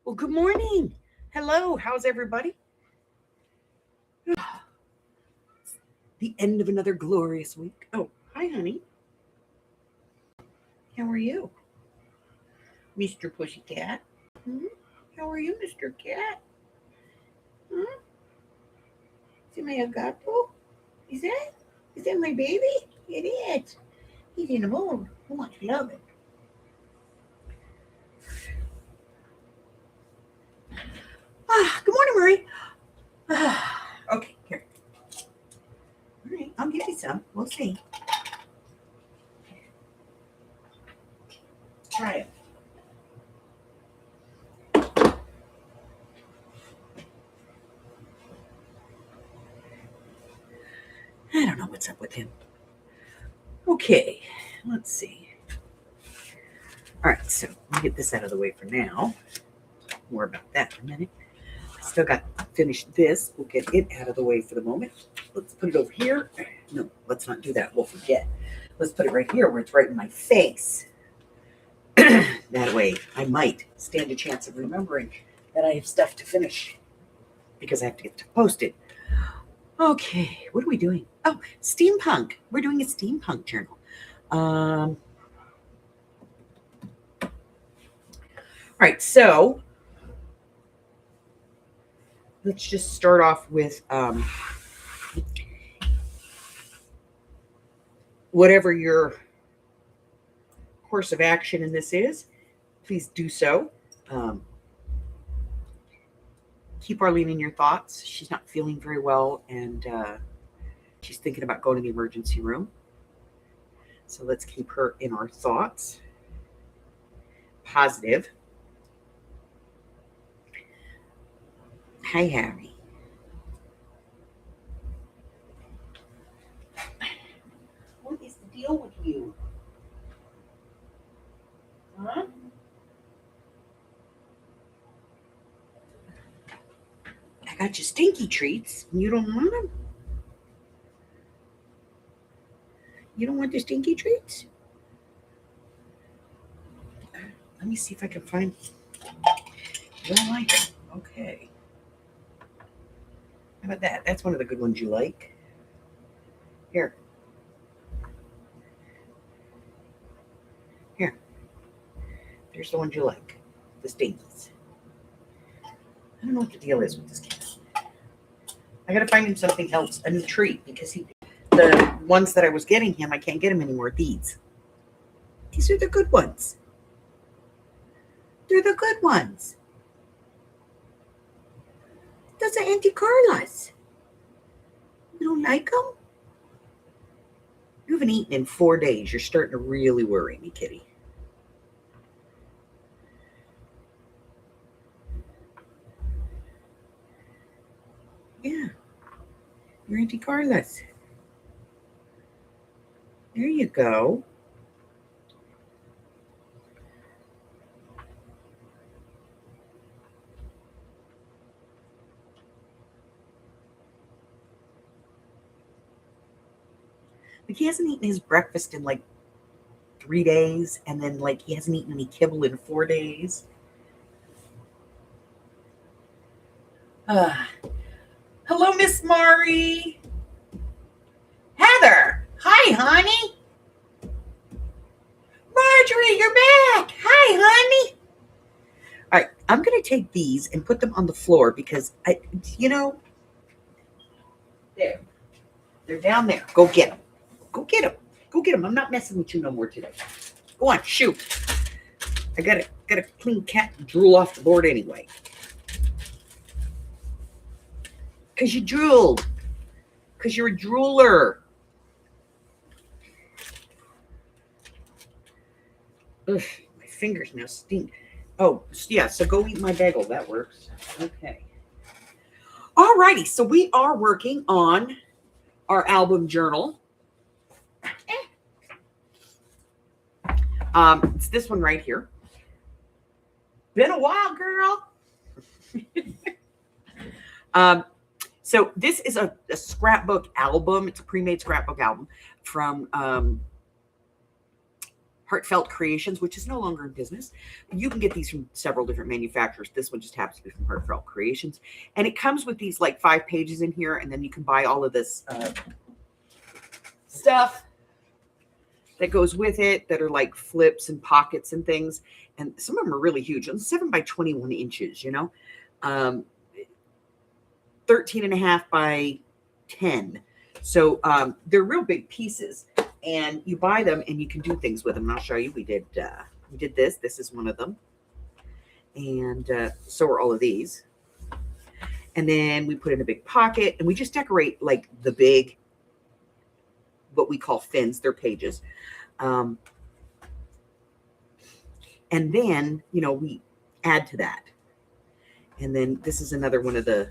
Well, good morning. Hello. How's everybody? The end of another glorious week. Oh, hi, honey. How are you, Mr. Pussycat? Hmm? How are you, Mr. Cat? Huh? Is it my gato? Is that? Is that my baby? It is. He's in the mood. Who wants to love it? Good morning, Marie. Okay, here. All right, I'll give you some. We'll see. Try it. I don't know what's up with him. Okay, let's see. All right, so I'll get this out of the way for now. More about that in a minute. I still got to finish this. We'll get it out of the way for the moment. Let's put it over here. No, let's not do that. We'll forget. Let's put it right here where it's right in my face. That way I might stand a chance of remembering that I have stuff to finish because I have to get to post it. Okay, what are we doing? Oh, steampunk. We're doing a steampunk journal. All right, so let's just start off with whatever your course of action in this is, please do so. Keep Arlene in your thoughts. She's not feeling very well, and she's thinking about going to the emergency room. So let's keep her in our thoughts. Positive. Hi, Harry. What is the deal with you? Huh? I got you stinky treats. You don't want them? You don't want the stinky treats? Let me see if I can find. You don't like them? Okay. How about that? That's one of the good ones you like. Here. Here. There's the ones you like. The stinkies. I don't know what the deal is with this kid. I gotta find him something else, a new treat, because the ones that I was getting him, I can't get him anymore. These are the good ones. They're the good ones. Those are Auntie Carla's. You don't like them? You haven't eaten in 4 days. You're starting to really worry me, kitty. Yeah. You're Auntie Carla's. There you go. Like he hasn't eaten his breakfast in like 3 days, and then like he hasn't eaten any kibble in 4 days. Hello, Miss Mari. Heather. Hi, honey. Marjorie, you're back. Hi, honey. All right, I'm going to take these and put them on the floor because there. They're down there. Go get them. Go get them. Go get them. I'm not messing with you no more today. Go on, shoot. I got a clean cat drool off the board anyway. Because you drooled. Because you're a drooler. Ugh, my fingers now stink. Oh, yeah, so go eat my bagel. That works. Okay. All righty, so we are working on our album journal. It's this one right here. Been a while, girl. So this is a scrapbook album. It's a pre-made scrapbook album from Heartfelt Creations, which is no longer in business. You can get these from several different manufacturers. This one just happens to be from Heartfelt Creations. And it comes with these like 5 pages in here, and then you can buy all of this stuff that goes with it that are like flips and pockets and things. And some of them are really huge. 7 by 21 inches, 13.5 by 10. So they're real big pieces, and you buy them and you can do things with them. And I'll show you. We did this. This is one of them, and so are all of these. And then we put in a big pocket, and we just decorate like the big, what we call fins. They're pages, and then we add to that. And then this is another one of the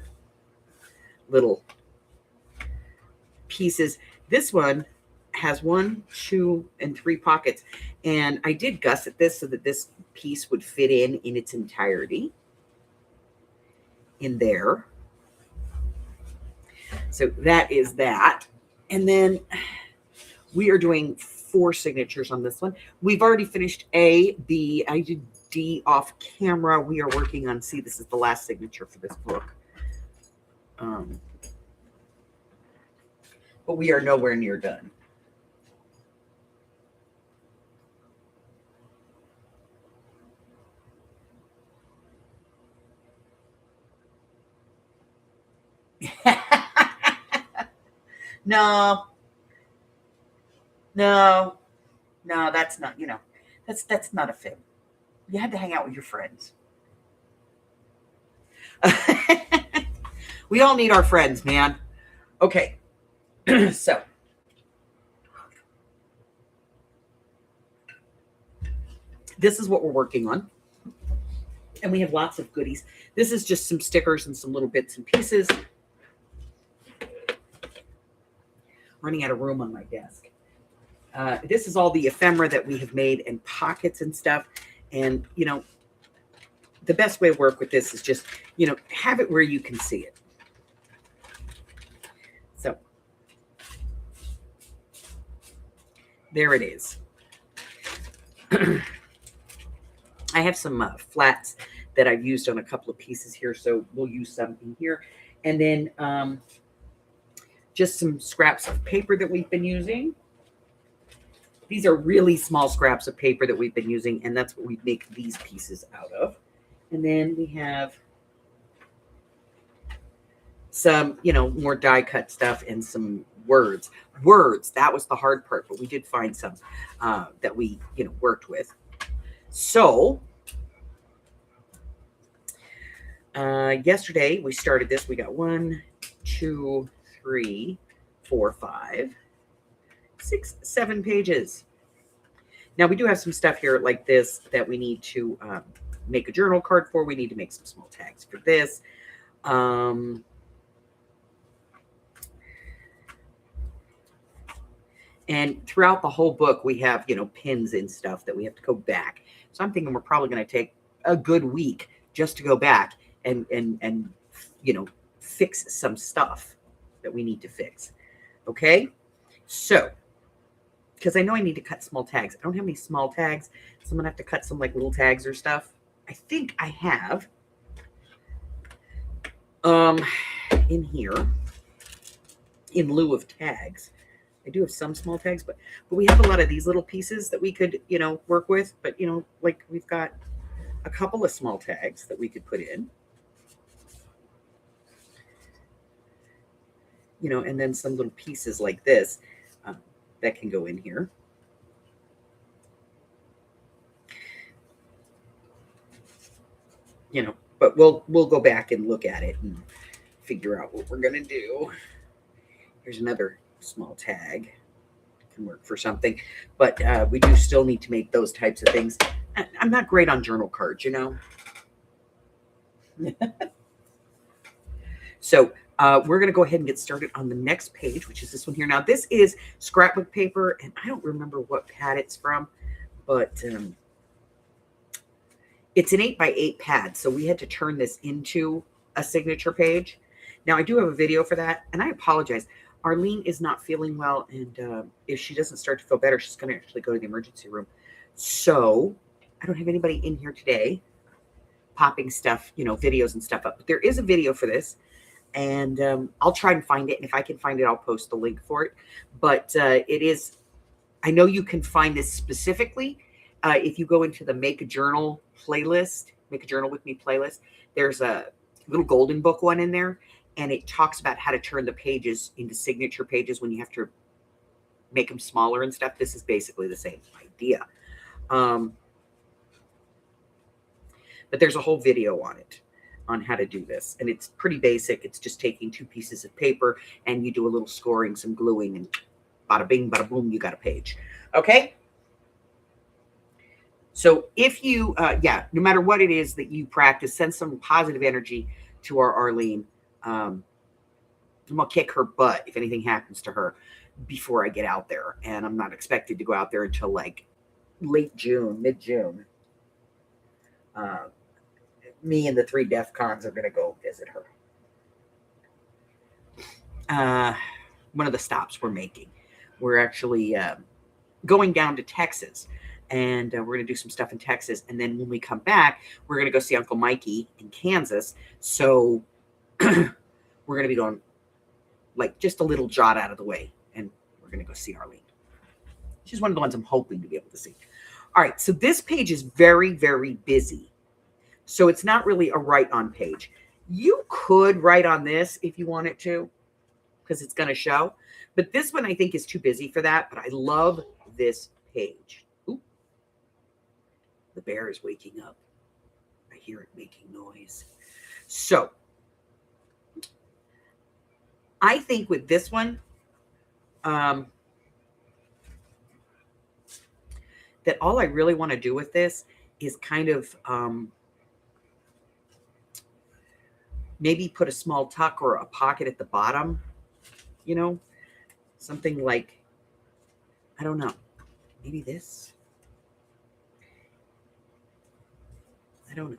little pieces. This one has 1, 2, and 3 pockets, and I did gusset this so that this piece would fit in its entirety in there. So that is that. And then we are doing 4 signatures on this one. We've already finished A, B. I did D off camera. We are working on C. This is the last signature for this book. But we are nowhere near done. No, that's not, that's not a fib. You had to hang out with your friends. We all need our friends, man. Okay. So this is what we're working on. And we have lots of goodies. This is just some stickers and some little bits and pieces. Running out of room on my desk. This is all the ephemera that we have made and pockets and stuff. And, the best way to work with this is just, have it where you can see it. So there it is. I have some flats that I've used on a couple of pieces here, so we'll use some in here. And then just some scraps of paper that we've been using. These are really small scraps of paper that we've been using, and that's what we make these pieces out of. And then we have some, more die cut stuff and some words. That was the hard part, but we did find some that we, worked with. So yesterday we started this. We got 1, 2, 3, 4, 5, 6, 7 pages. Now we do have some stuff here like this that we need to make a journal card for. We need to make some small tags for this. And throughout the whole book, we have, pins and stuff that we have to go back. So I'm thinking we're probably going to take a good week just to go back and fix some stuff that we need to fix. Okay. So, because I know I need to cut small tags. I don't have any small tags. So I'm going to have to cut some like little tags or stuff. I think I have in here in lieu of tags. I do have some small tags, but we have a lot of these little pieces that we could, work with. But, like we've got a couple of small tags that we could put in. And then some little pieces like this that can go in here. But we'll go back and look at it and figure out what we're going to do. Here's another small tag. Can work for something. But we do still need to make those types of things. I'm not great on journal cards, So we're going to go ahead and get started on the next page, which is this one here. Now, this is scrapbook paper, and I don't remember what pad it's from, but it's an 8x8 pad, so we had to turn this into a signature page. Now, I do have a video for that, and I apologize. Arlene is not feeling well, and if she doesn't start to feel better, she's going to actually go to the emergency room. So I don't have anybody in here today popping stuff, videos and stuff up. But there is a video for this, and I'll try and find it. And if I can find it, I'll post the link for it. But it is, I know you can find this specifically if you go into the Make a Journal playlist, Make a Journal with Me playlist. There's a little golden book one in there, and it talks about how to turn the pages into signature pages when you have to make them smaller and stuff. This is basically the same idea. But there's a whole video on it, on how to do this. And it's pretty basic. It's just taking 2 pieces of paper and you do a little scoring, some gluing, and bada bing, bada boom, you got a page. Okay? So if you, no matter what it is that you practice, send some positive energy to our Arlene. I'm going to kick her butt if anything happens to her before I get out there. And I'm not expected to go out there until like late June, mid-June. Me and the 3 DEF CONs are going to go visit her. One of the stops we're making. We're actually going down to Texas, and we're going to do some stuff in Texas. And then when we come back, we're going to go see Uncle Mikey in Kansas. So we're going to be going like just a little jot out of the way, and we're going to go see Arlene. She's one of the ones I'm hoping to be able to see. All right, so this page is very, very busy. So it's not really a write-on page. You could write on this if you wanted to, because it's going to show. But this one I think is too busy for that. But I love this page. Ooh. The bear is waking up. I hear it making noise. So I think with this one, that all I really want to do with this is kind of maybe put a small tuck or a pocket at the bottom, something like, I don't know, maybe this. I don't know.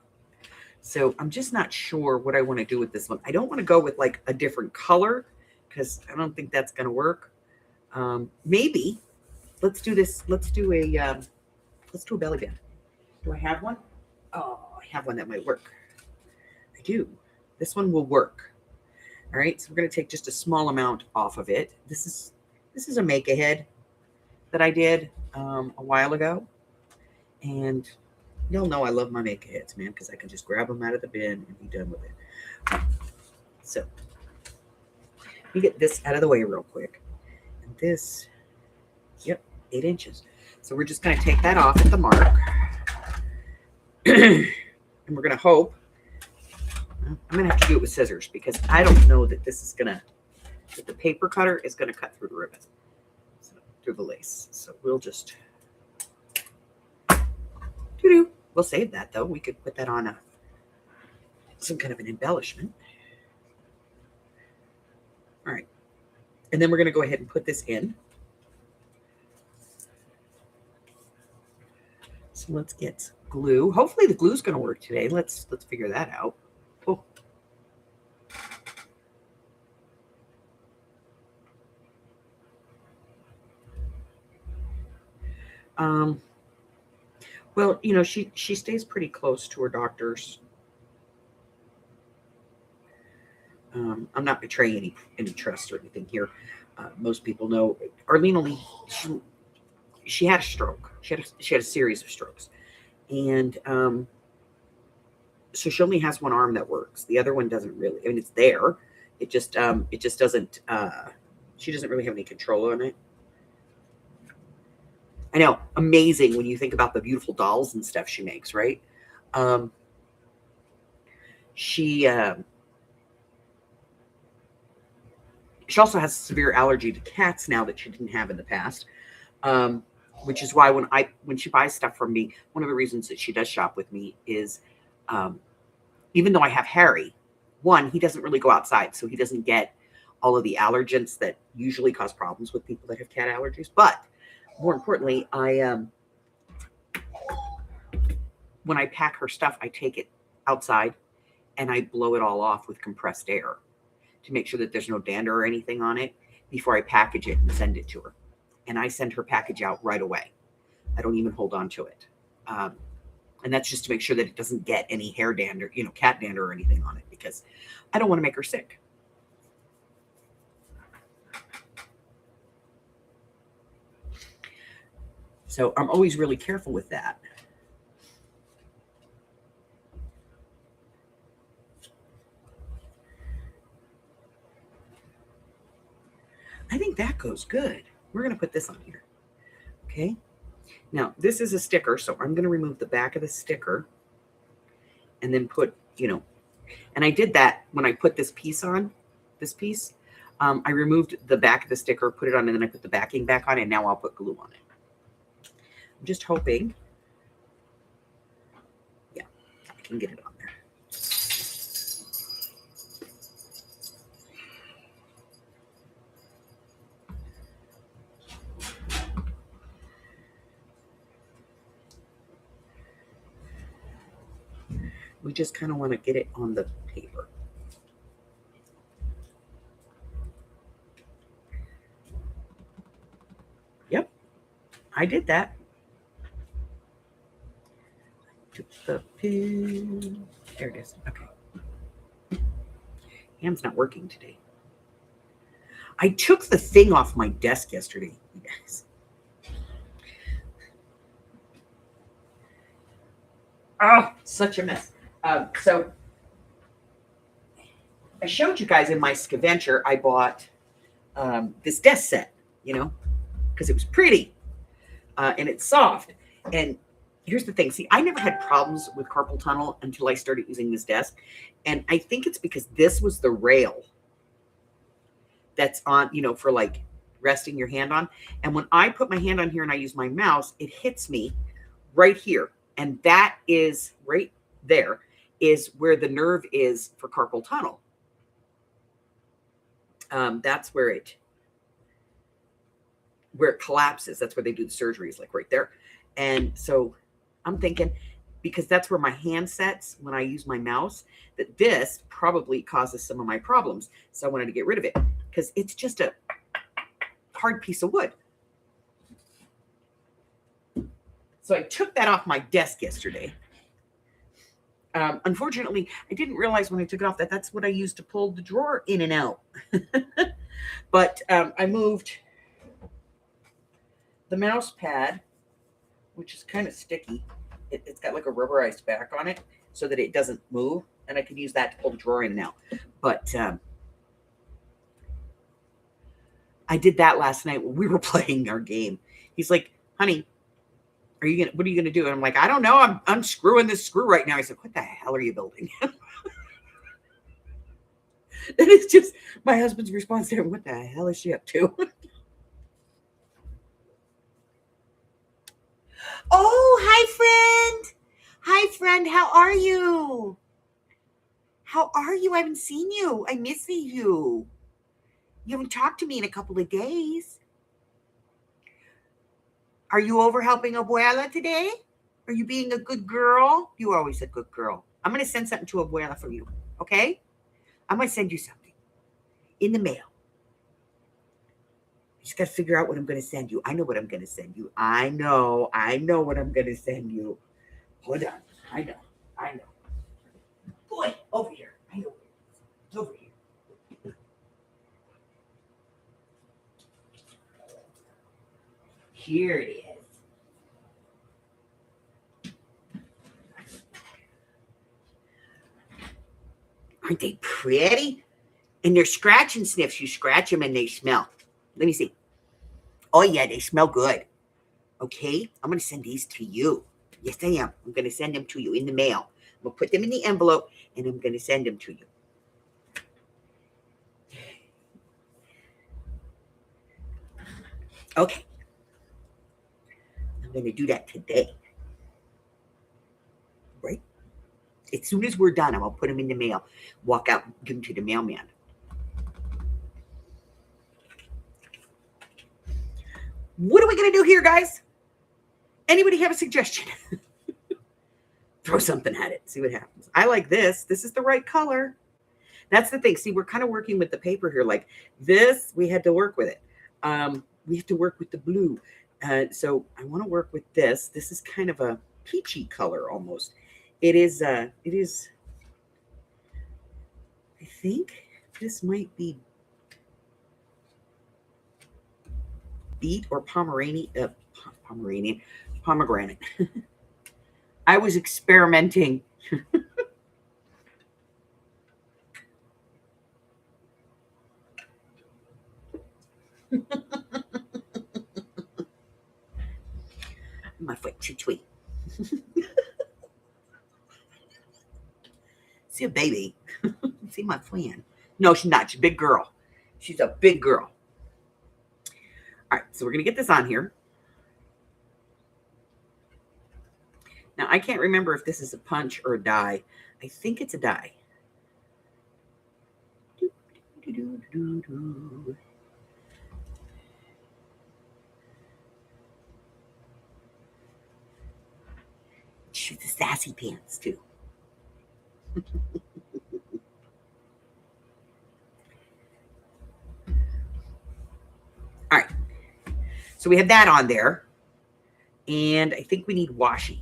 So I'm just not sure what I want to do with this one. I don't want to go with like a different color because I don't think that's going to work. Maybe let's do this. Let's do a belly band. Do I have one? Oh, I have one that might work. I do. This one will work. All right, so we're going to take just a small amount off of it. This is a make-ahead that I did a while ago. And you'll know I love my make-aheads, man, because I can just grab them out of the bin and be done with it. So let me get this out of the way real quick. And this, 8 inches. So we're just going to take that off at the mark. And we're going to hope. I'm going to have to do it with scissors because I don't know that this is going to, that the paper cutter is going to cut through the ribbon, through the lace. So we'll just, we'll save that though. We could put that on some kind of an embellishment. All right. And then we're going to go ahead and put this in. So let's get glue. Hopefully the glue's going to work today. Let's figure that out. Oh. Well, she stays pretty close to her doctors. I'm not betraying any trust or anything here. Most people know Arlene she had a stroke. She had a series of strokes, and so she only has one arm that works. The other one doesn't really. I mean, it's there. It just doesn't. She doesn't really have any control on it. I know, amazing when you think about the beautiful dolls and stuff she makes, right? She also has a severe allergy to cats now that she didn't have in the past, which is why when she buys stuff from me, one of the reasons that she does shop with me is even though I have Harry, one, he doesn't really go outside, so he doesn't get all of the allergens that usually cause problems with people that have cat allergies. But more importantly, when I pack her stuff, I take it outside and I blow it all off with compressed air to make sure that there's no dander or anything on it. before I package it and send it to her. And I send her package out right away. I don't even hold on to it. And that's just to make sure that it doesn't get any hair dander, cat dander or anything on it, because I don't want to make her sick. So I'm always really careful with that. I think that goes good. We're going to put this on here. Okay. Now, this is a sticker, so I'm going to remove the back of the sticker and then put, and I did that when I put this piece on, I removed the back of the sticker, put it on, and then I put the backing back on, and now I'll put glue on it. I'm just hoping, yeah, I can get it on there. We just kind of want to get it on the paper. Yep, I did that. Took the pin. There it is. Okay. Hand's not working today. I took the thing off my desk yesterday, you guys. Oh, such a mess. So I showed you guys in my scavenger, I bought this desk set, because it was pretty and it's soft. And here's the thing. See, I never had problems with carpal tunnel until I started using this desk. And I think it's because this was the rail that's on, for like resting your hand on. And when I put my hand on here and I use my mouse, it hits me right here. And that is right there is where the nerve is for carpal tunnel. That's where it collapses. That's where they do the surgeries, like right there. And so I'm thinking, because that's where my hand sets when I use my mouse, that this probably causes some of my problems. So I wanted to get rid of it because it's just a hard piece of wood. So I took that off my desk yesterday. Unfortunately, I didn't realize when I took it off that that's what I used to pull the drawer in and out. But I moved the mouse pad, which is kind of sticky. It's got like a rubberized back on it so that it doesn't move. And I can use that to pull the drawer in and out. But I did that last night when we were playing our game. He's like, honey, what are you gonna do? And I'm like, I don't know. I'm unscrewing this screw right now. I said, what the hell are you building? And it's just my husband's response to him, what the hell is she up to? Oh, hi, friend. Hi, friend. How are you? How are you? I haven't seen you. I miss you. You haven't talked to me in a couple of days. Are you over helping Abuela today? Are you being a good girl? You are always a good girl. I'm going to send something to Abuela for you, okay? I'm going to send you something in the mail. I just got to figure out what I'm going to send you. I know what I'm going to send you. I know what I'm going to send you. Hold on. I know. Boy, over here. I know. It's over here. Here it is. Aren't they pretty? And they're scratch and sniffs. You scratch them and they smell. Let me see. Oh, yeah, they smell good. Okay, I'm going to send these to you. Yes, I am. I'm going to send them to you in the mail. I'm going to put them in the envelope, and I'm going to send them to you. Okay. I'm going to do that today. Right? As soon as we're done, I'm going to put them in the mail. Walk out, give them to the mailman. What are we going to do here, guys? Anybody have a suggestion? Throw something at it. See what happens. I like this. This is the right color. That's the thing. See, we're kind of working with the paper here. Like this, we had to work with it. We have to work with the blue. So I want to work with this. This is kind of a peachy color almost. It is, I think this might be beet or pomegranate. I was experimenting. My foot too tweet. See a baby. See my friend. No, she's not. She's a big girl. She's a big girl. All right, so we're going to get this on here. Now, I can't remember if this is a punch or a die. I think it's a die. She's the sassy pants, too. All right. So we have that on there. And I think we need washi.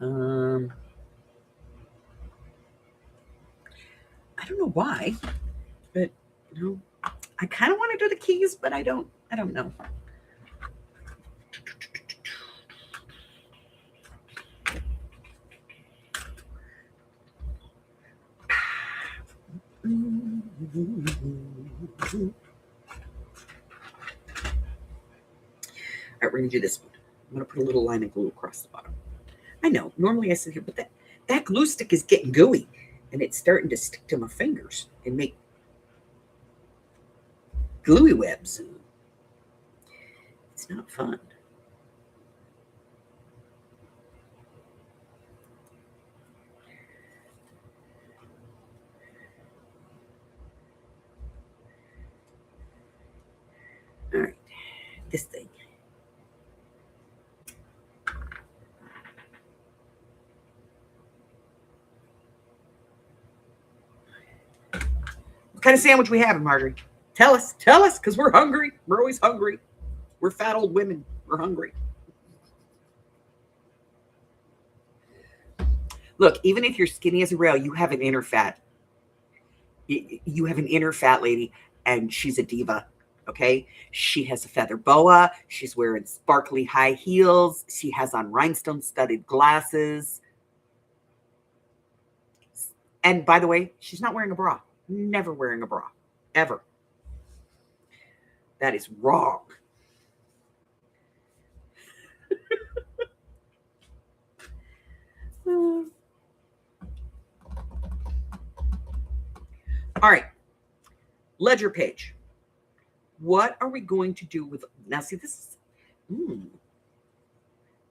I don't know why, but you know, I kind of want to do the keys, but I don't know. All right, we're going to do this one. I'm going to put a little line of glue across the bottom. I know, normally I sit here, but that glue stick is getting gooey, and it's starting to stick to my fingers and make gluey webs. It's not fun. All right, this thing. What kind of sandwich we having, Marjorie? Tell us, because we're hungry. We're always hungry. We're fat old women. We're hungry. Look, even if you're skinny as a rail, you have an inner fat. You have an inner fat lady, and she's a diva. Okay, she has a feather boa. She's wearing sparkly high heels. She has on rhinestone-studded glasses. And by the way, she's not wearing a bra. Never wearing a bra, ever. That is wrong. All right, ledger page. What are we going to do with, now see this is,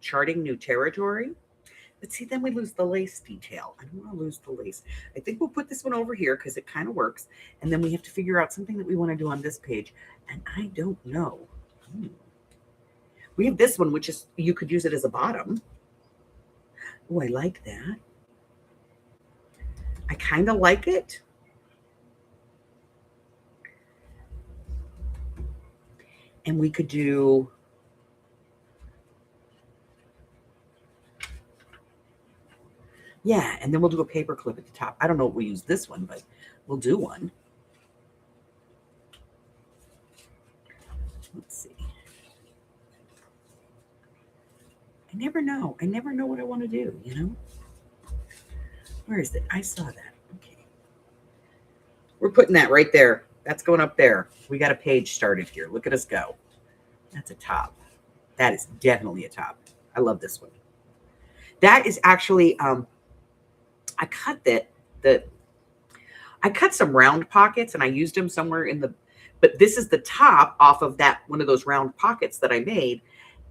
charting new territory. But see, then we lose the lace detail. I don't want to lose the lace. I think we'll put this one over here because it kind of works. And then we have to figure out something that we want to do on this page. And I don't know. We have this one, which is, you could use it as a bottom. Oh, I like that. I kind of like it. And we could do, yeah, and then we'll do a paper clip at the top. I don't know if we'll use this one, but we'll do one. Let's see. I never know. I never know what I want to do, you know? Where is it? I saw that. Okay. We're putting that right there. That's going up there. We got a page started here. Look at us go. That's a top. That is definitely a top. I love this one. That is actually, I cut I cut some round pockets and I used them somewhere in the, but this is the top off of that, one of those round pockets that I made.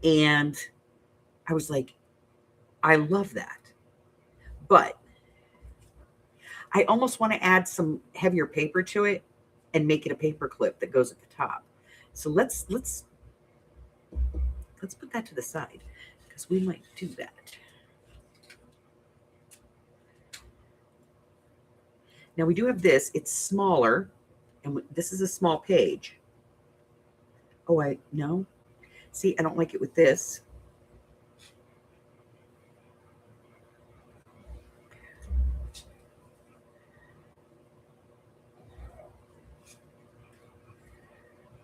And I was like, I love that. But I almost want to add some heavier paper to it and make it a paper clip that goes at the top. So let's put that to the side because we might do that. Now we do have this. It's smaller, and this is a small page. Oh, no. See, I don't like it with this.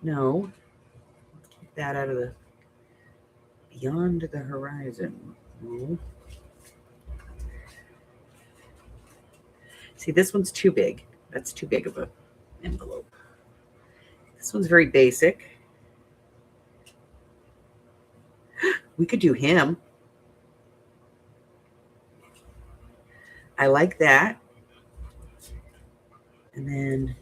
No. Keep that out of the beyond the horizon. No. See, this one's too big. That's too big of an envelope. This one's very basic. We could do him. I like that. And then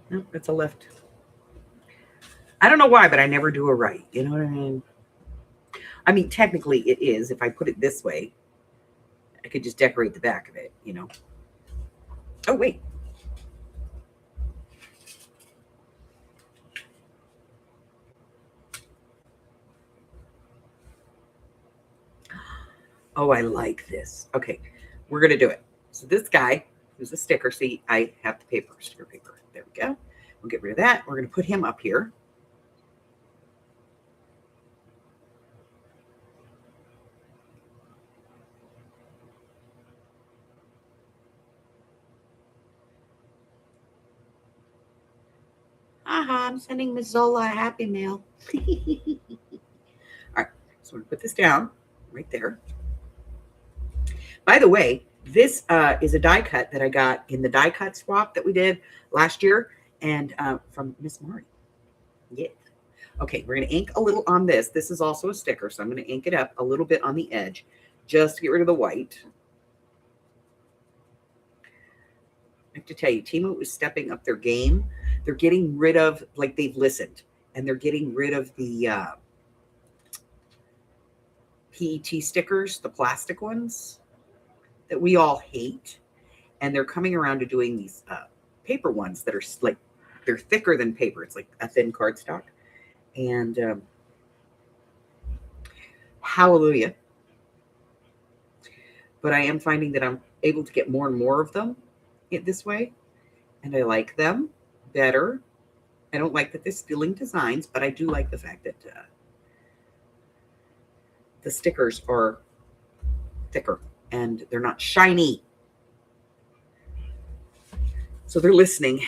nope, that's a left. I don't know why, but I never do a right. You know what I mean? I mean, technically it is. If I put it this way, I could just decorate the back of it, you know. Oh, wait. Oh, I like this. Okay, we're going to do it. So this guy, who's a sticker, see, I have the paper, sticker paper. There we go. We'll get rid of that. We're going to put him up here. I'm sending Miss Zola a happy mail. All right, so we're going to put this down right there. By the way, this is a die cut that I got in the die cut swap that we did last year, and from Miss Mari. Yeah. Okay, we're going to ink a little on this. This is also a sticker, so I'm going to ink it up a little bit on the edge just to get rid of the white. I have to tell you, Temu is stepping up their game. They're getting rid of, like, they've listened, and they're getting rid of the PET stickers, the plastic ones that we all hate. And they're coming around to doing these paper ones that are like, they're thicker than paper. It's like a thin cardstock. And hallelujah. But I am finding that I'm able to get more and more of them this way. And I like them better. I don't like that they're stealing designs, but I do like the fact that the stickers are thicker and they're not shiny. So they're listening.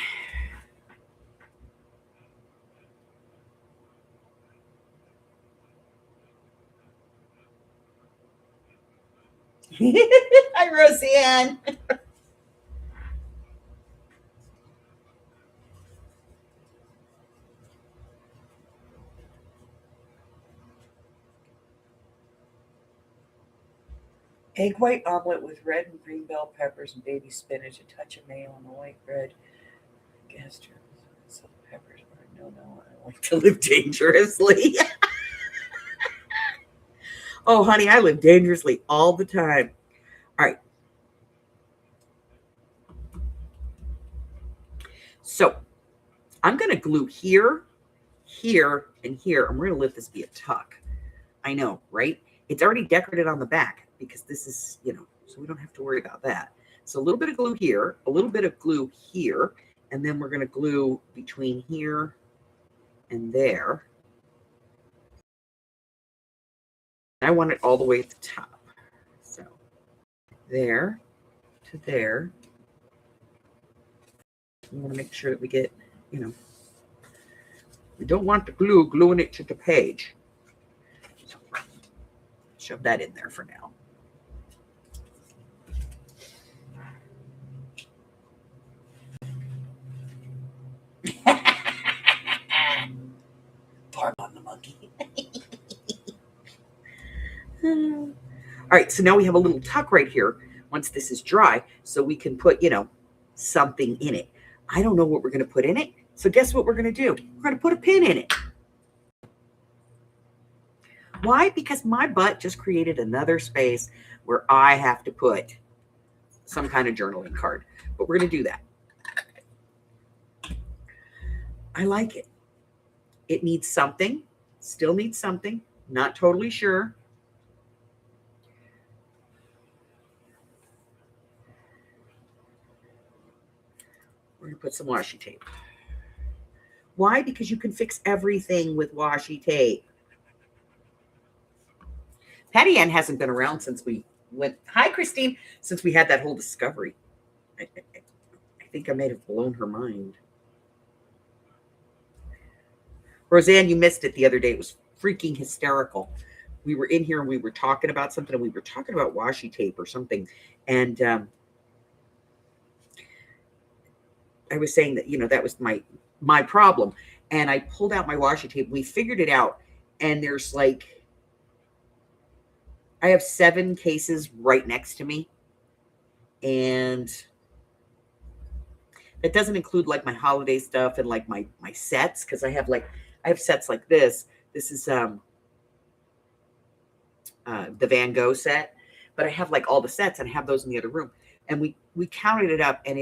Hi, Roseanne. Egg white omelet with red and green bell peppers and baby spinach, a touch of mayo on the white bread. Gaster, some peppers. No, I like to live dangerously. Oh, honey, I live dangerously all the time. All right. So I'm going to glue here, here, and here. And we're going to let this be a tuck. I know, right? It's already decorated on the back because this is, you know, so we don't have to worry about that. So a little bit of glue here, a little bit of glue here, and then we're going to glue between here and there. I want it all the way at the top. So there to there. We want to make sure that we get, you know, we don't want the glue gluing it to the page. So shove that in there for now. Farm on the monkey. All right, so now we have a little tuck right here once this is dry, so we can put, something in it. I don't know what we're going to put in it, so guess what we're going to do? We're going to put a pin in it. Why? Because my butt just created another space where I have to put some kind of journaling card, but we're going to do that. I like it. It needs something, still needs something, not totally sure. We're going to put some washi tape. Why? Because you can fix everything with washi tape. Patty Ann hasn't been around since we went. Hi, Christine. Since we had that whole discovery. I think I may have blown her mind. Roseanne, you missed it the other day. It was freaking hysterical. We were in here and we were talking about something, and we were talking about washi tape or something. And I was saying that, that was my problem. And I pulled out my washi tape. We figured it out. And there's I have 7 cases right next to me. And that doesn't include my holiday stuff and my sets. Cause I have sets like this. This is the Van Gogh set, but I have all the sets and I have those in the other room. And we counted it up, and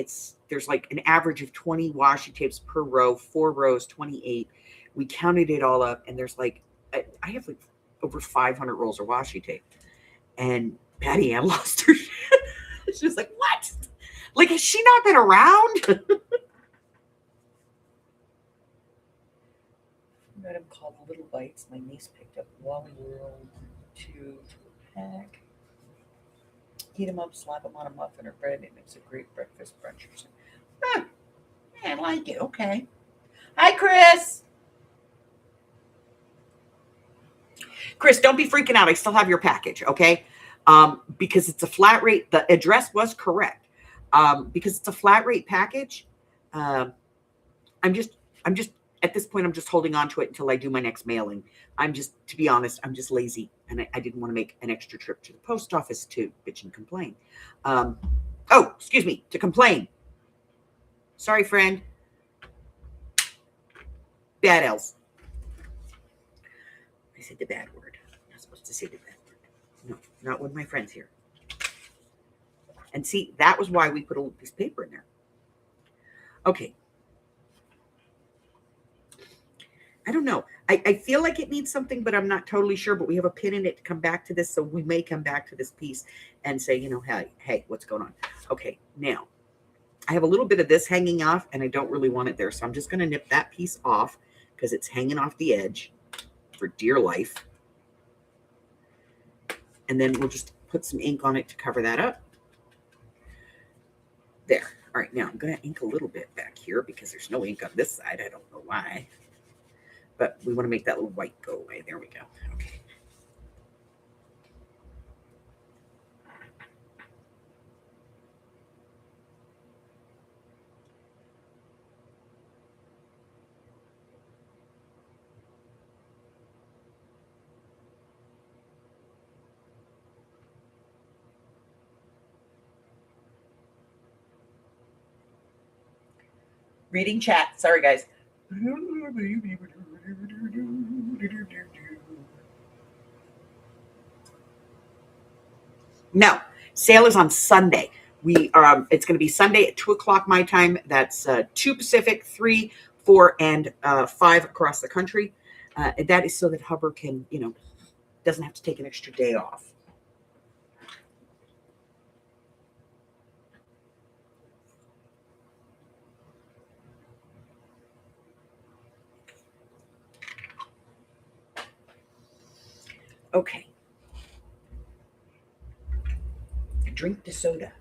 there's an average of 20 washi tapes per row, 4 rows, 28. We counted it all up, and there's I have over 500 rolls of washi tape. And Patty Ann lost her shit. She was like, what? Has she not been around? Item called Little Bites. My niece picked up Wally World 2 pack. Heat them up, slap them on a muffin or bread. It makes a great breakfast brunch or something. I like it. Okay. Hi, Chris. Chris, don't be freaking out. I still have your package, okay? Because it's a flat rate. The address was correct. Because it's a flat rate package. I'm just at this point, I'm just holding on to it until I do my next mailing. To be honest, I'm just lazy. And I didn't want to make an extra trip to the post office to bitch and complain. To complain. Sorry, friend. Bad L's. I said the bad word. I'm not supposed to say the bad word. No, not with my friends here. And see, that was why we put a little piece of paper in there. Okay. I don't know. I feel like it needs something, but I'm not totally sure. But we have a pin in it to come back to this. So we may come back to this piece and say, hey, what's going on? Okay, now I have a little bit of this hanging off, and I don't really want it there. So I'm just going to nip that piece off because it's hanging off the edge for dear life. And then we'll just put some ink on it to cover that up. There. All right, now I'm going to ink a little bit back here because there's no ink on this side. I don't know why. But we want to make that little white go away. There we go. Okay. Reading chat. Sorry, guys. No, sale is on Sunday. It's going to be Sunday at 2:00 my time. That's 2 Pacific, 3, 4, and 5 across the country. And that is so that Hubbard can, doesn't have to take an extra day off. Okay. Drink the soda.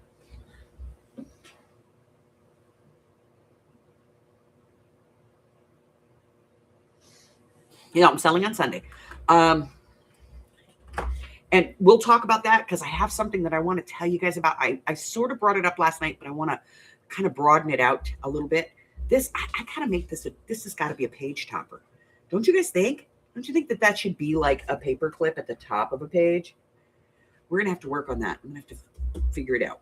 I'm selling on Sunday. And we'll talk about that because I have something that I want to tell you guys about. I sort of brought it up last night, but I want to kind of broaden it out a little bit. I gotta make this has got to be a page topper. Don't you guys think? Don't you think that should be like a paper clip at the top of a page? We're going to have to work on that. I'm going to have to figure it out.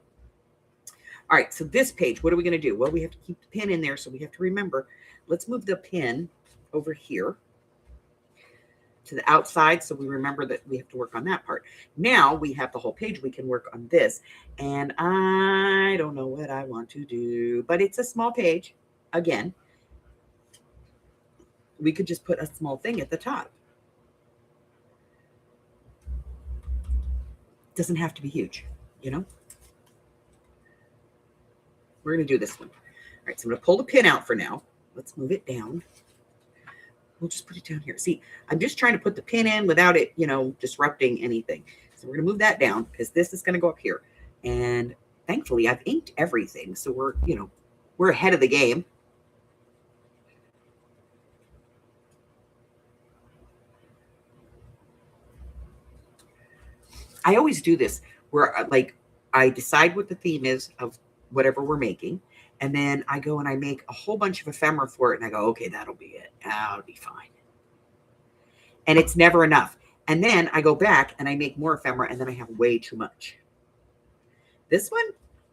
All right, so this page, what are we going to do? Well, we have to keep the pin in there, so we have to remember. Let's move the pin over here to the outside, so we remember that we have to work on that part. Now we have the whole page. We can work on this, and I don't know what I want to do, but it's a small page. Again, we could just put a small thing at the top. Doesn't have to be huge, you know? We're going to do this one. All right, so I'm going to pull the pin out for now. Let's move it down. We'll just put it down here. See, I'm just trying to put the pin in without it, you know, disrupting anything. So we're going to move that down because this is going to go up here. And thankfully, I've inked everything. So we're, you know, we're ahead of the game. I always do this where, like, I decide what the theme is of whatever we're making. And then I go and I make a whole bunch of ephemera for it. And I go, okay, that'll be it. That'll be fine. And it's never enough. And then I go back and I make more ephemera. And then I have way too much. This one,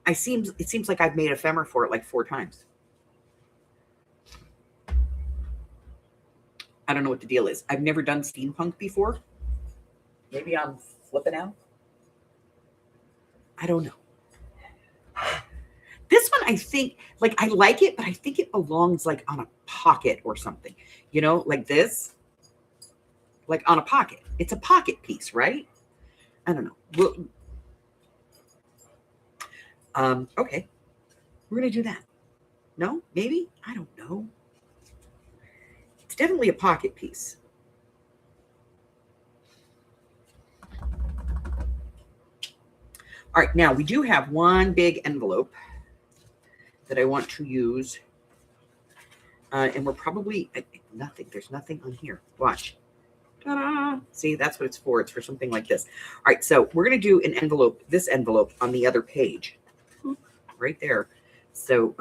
it seems like I've made ephemera for it like 4 times. I don't know what the deal is. I've never done steampunk before. Maybe I'm flipping out. I don't know. This one, I think, like, I like it, but I think it belongs, like, on a pocket or something. You know, like this. Like, on a pocket. It's a pocket piece, right? I don't know. Okay. We're going to do that. No? Maybe? I don't know. It's definitely a pocket piece. All right. Now, we do have one big envelope that I want to use. And we're probably nothing. There's nothing on here. Watch. Ta-da! See, that's what it's for. It's for something like this. All right, so we're going to do an envelope, this envelope on the other page. Right there. So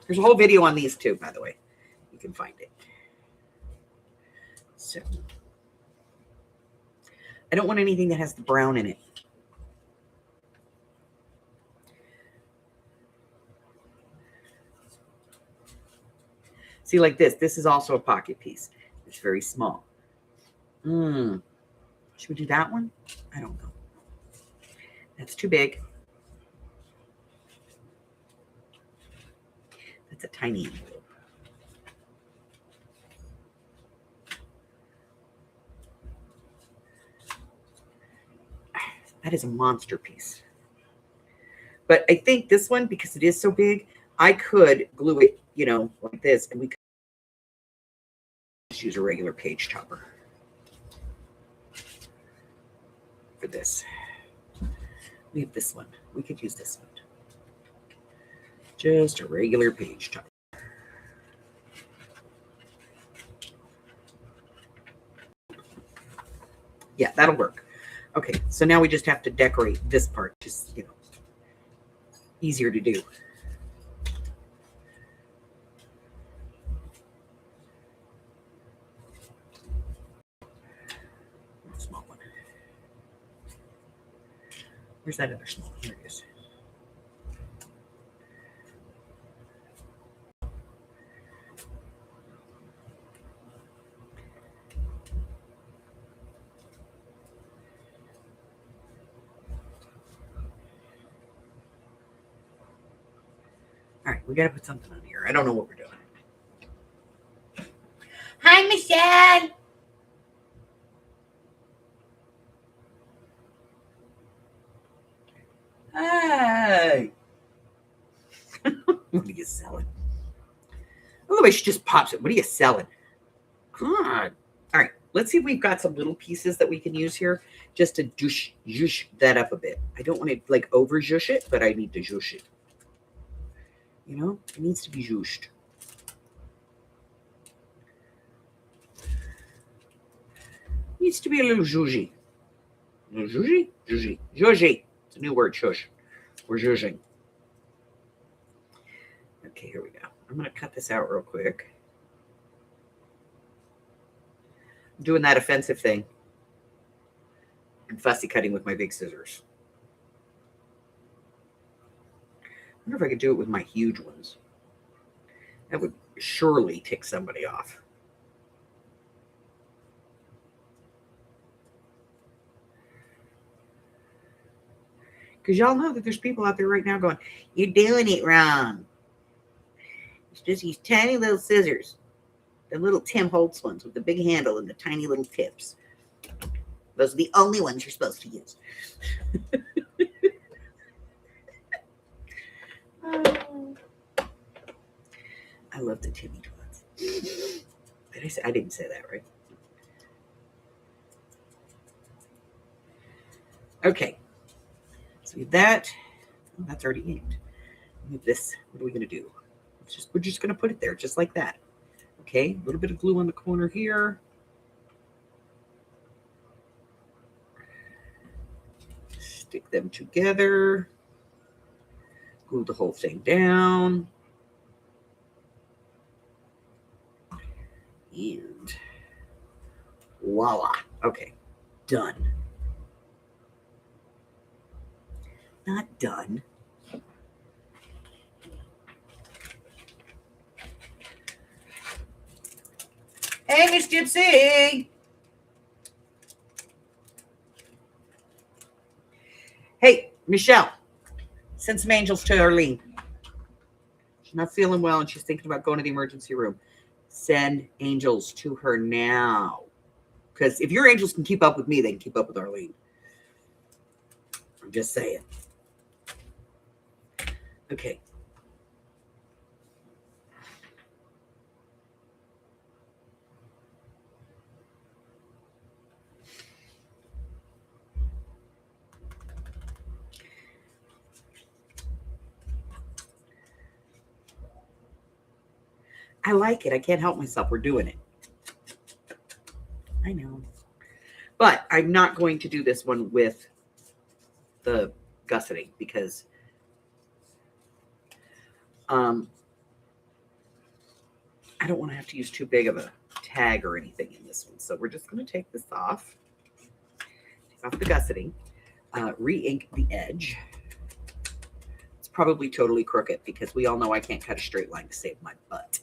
there's a whole video on these too, by the way. You can find it. So I don't want anything that has the brown in it. See, like this. This is also a pocket piece. It's very small. Should we do that one? I don't know. That's too big. That's a tiny envelope. That is a monster piece. But I think this one, because it is so big, I could glue it, you know, like this, and we could just use a regular page topper for this. We have this one. We could use this one. Just a regular page topper. Yeah, that'll work. Okay, so now we just have to decorate this part, just, you know, easier to do. Small one. Where's that other small one? Here it is. All right, we got to put something on here. I don't know what we're doing. Hi, Michelle. Hi. What are you selling? Oh, the way she just pops it. What are you selling? Come on. All right, let's see if we've got some little pieces that we can use here just to zhoosh that up a bit. I don't want to, like, over zhoosh it, but I need to zhoosh it. You know, it needs to be zhooshed. Needs to be a little zhooshy. Zhooshy? Zhooshy. Zhooshy. It's a new word, shush. We're zhooshing. Okay, here we go. I'm going to cut this out real quick. I'm doing that offensive thing. I'm fussy cutting with my big scissors. I wonder if I could do it with my huge ones. That would surely tick somebody off. Because y'all know that there's people out there right now going, you're doing it wrong. It's just these tiny little scissors. The little Tim Holtz ones with the big handle and the tiny little tips. Those are the only ones you're supposed to use. I love the Timmy ones. I didn't say that, right? Okay. So with that, that's already inked. With this, what are we going to do? We're just going to put it there just like that. Okay, a little bit of glue on the corner here. Stick them together. Glue the whole thing down. And voila. Okay, done. Not done. Hey, Miss Gypsy. Hey, Michelle. Send some angels to Arlene. She's not feeling well and she's thinking about going to the emergency room. Send angels to her now. Because if your angels can keep up with me, they can keep up with Arlene. I'm just saying. Okay. I like it. I can't help myself. We're doing it. I know. But I'm not going to do this one with the gusseting because I don't want to have to use too big of a tag or anything in this one. So we're just going to take this off. Take off the gusseting. Re-ink the edge. It's probably totally crooked because we all know I can't cut a straight line to save my butt.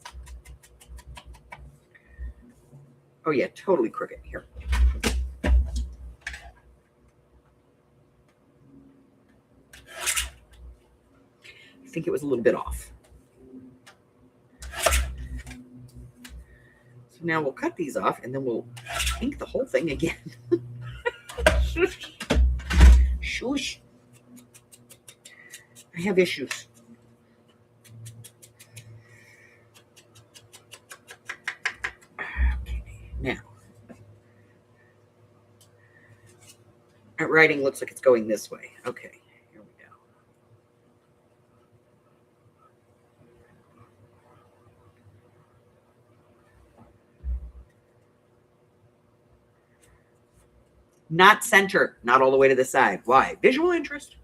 Oh yeah, totally crooked here. I think it was a little bit off. So now we'll cut these off and then we'll ink the whole thing again. Shush. Shush. I have issues. Now, that writing looks like it's going this way. Okay, here we go. Not center, not all the way to the side. Why? Visual interest.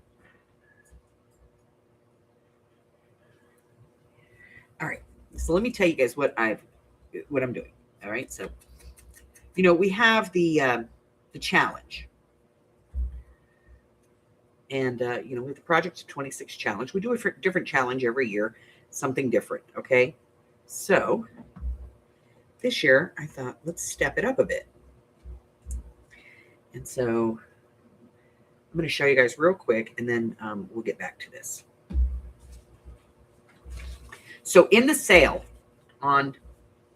All right, so let me tell you guys what I'm doing. All right, so we have the challenge, and with the Project 26 challenge, we do a different challenge every year, something different. Okay, so this year I thought let's step it up a bit, and so I'm going to show you guys real quick, and then we'll get back to this. So in the sale on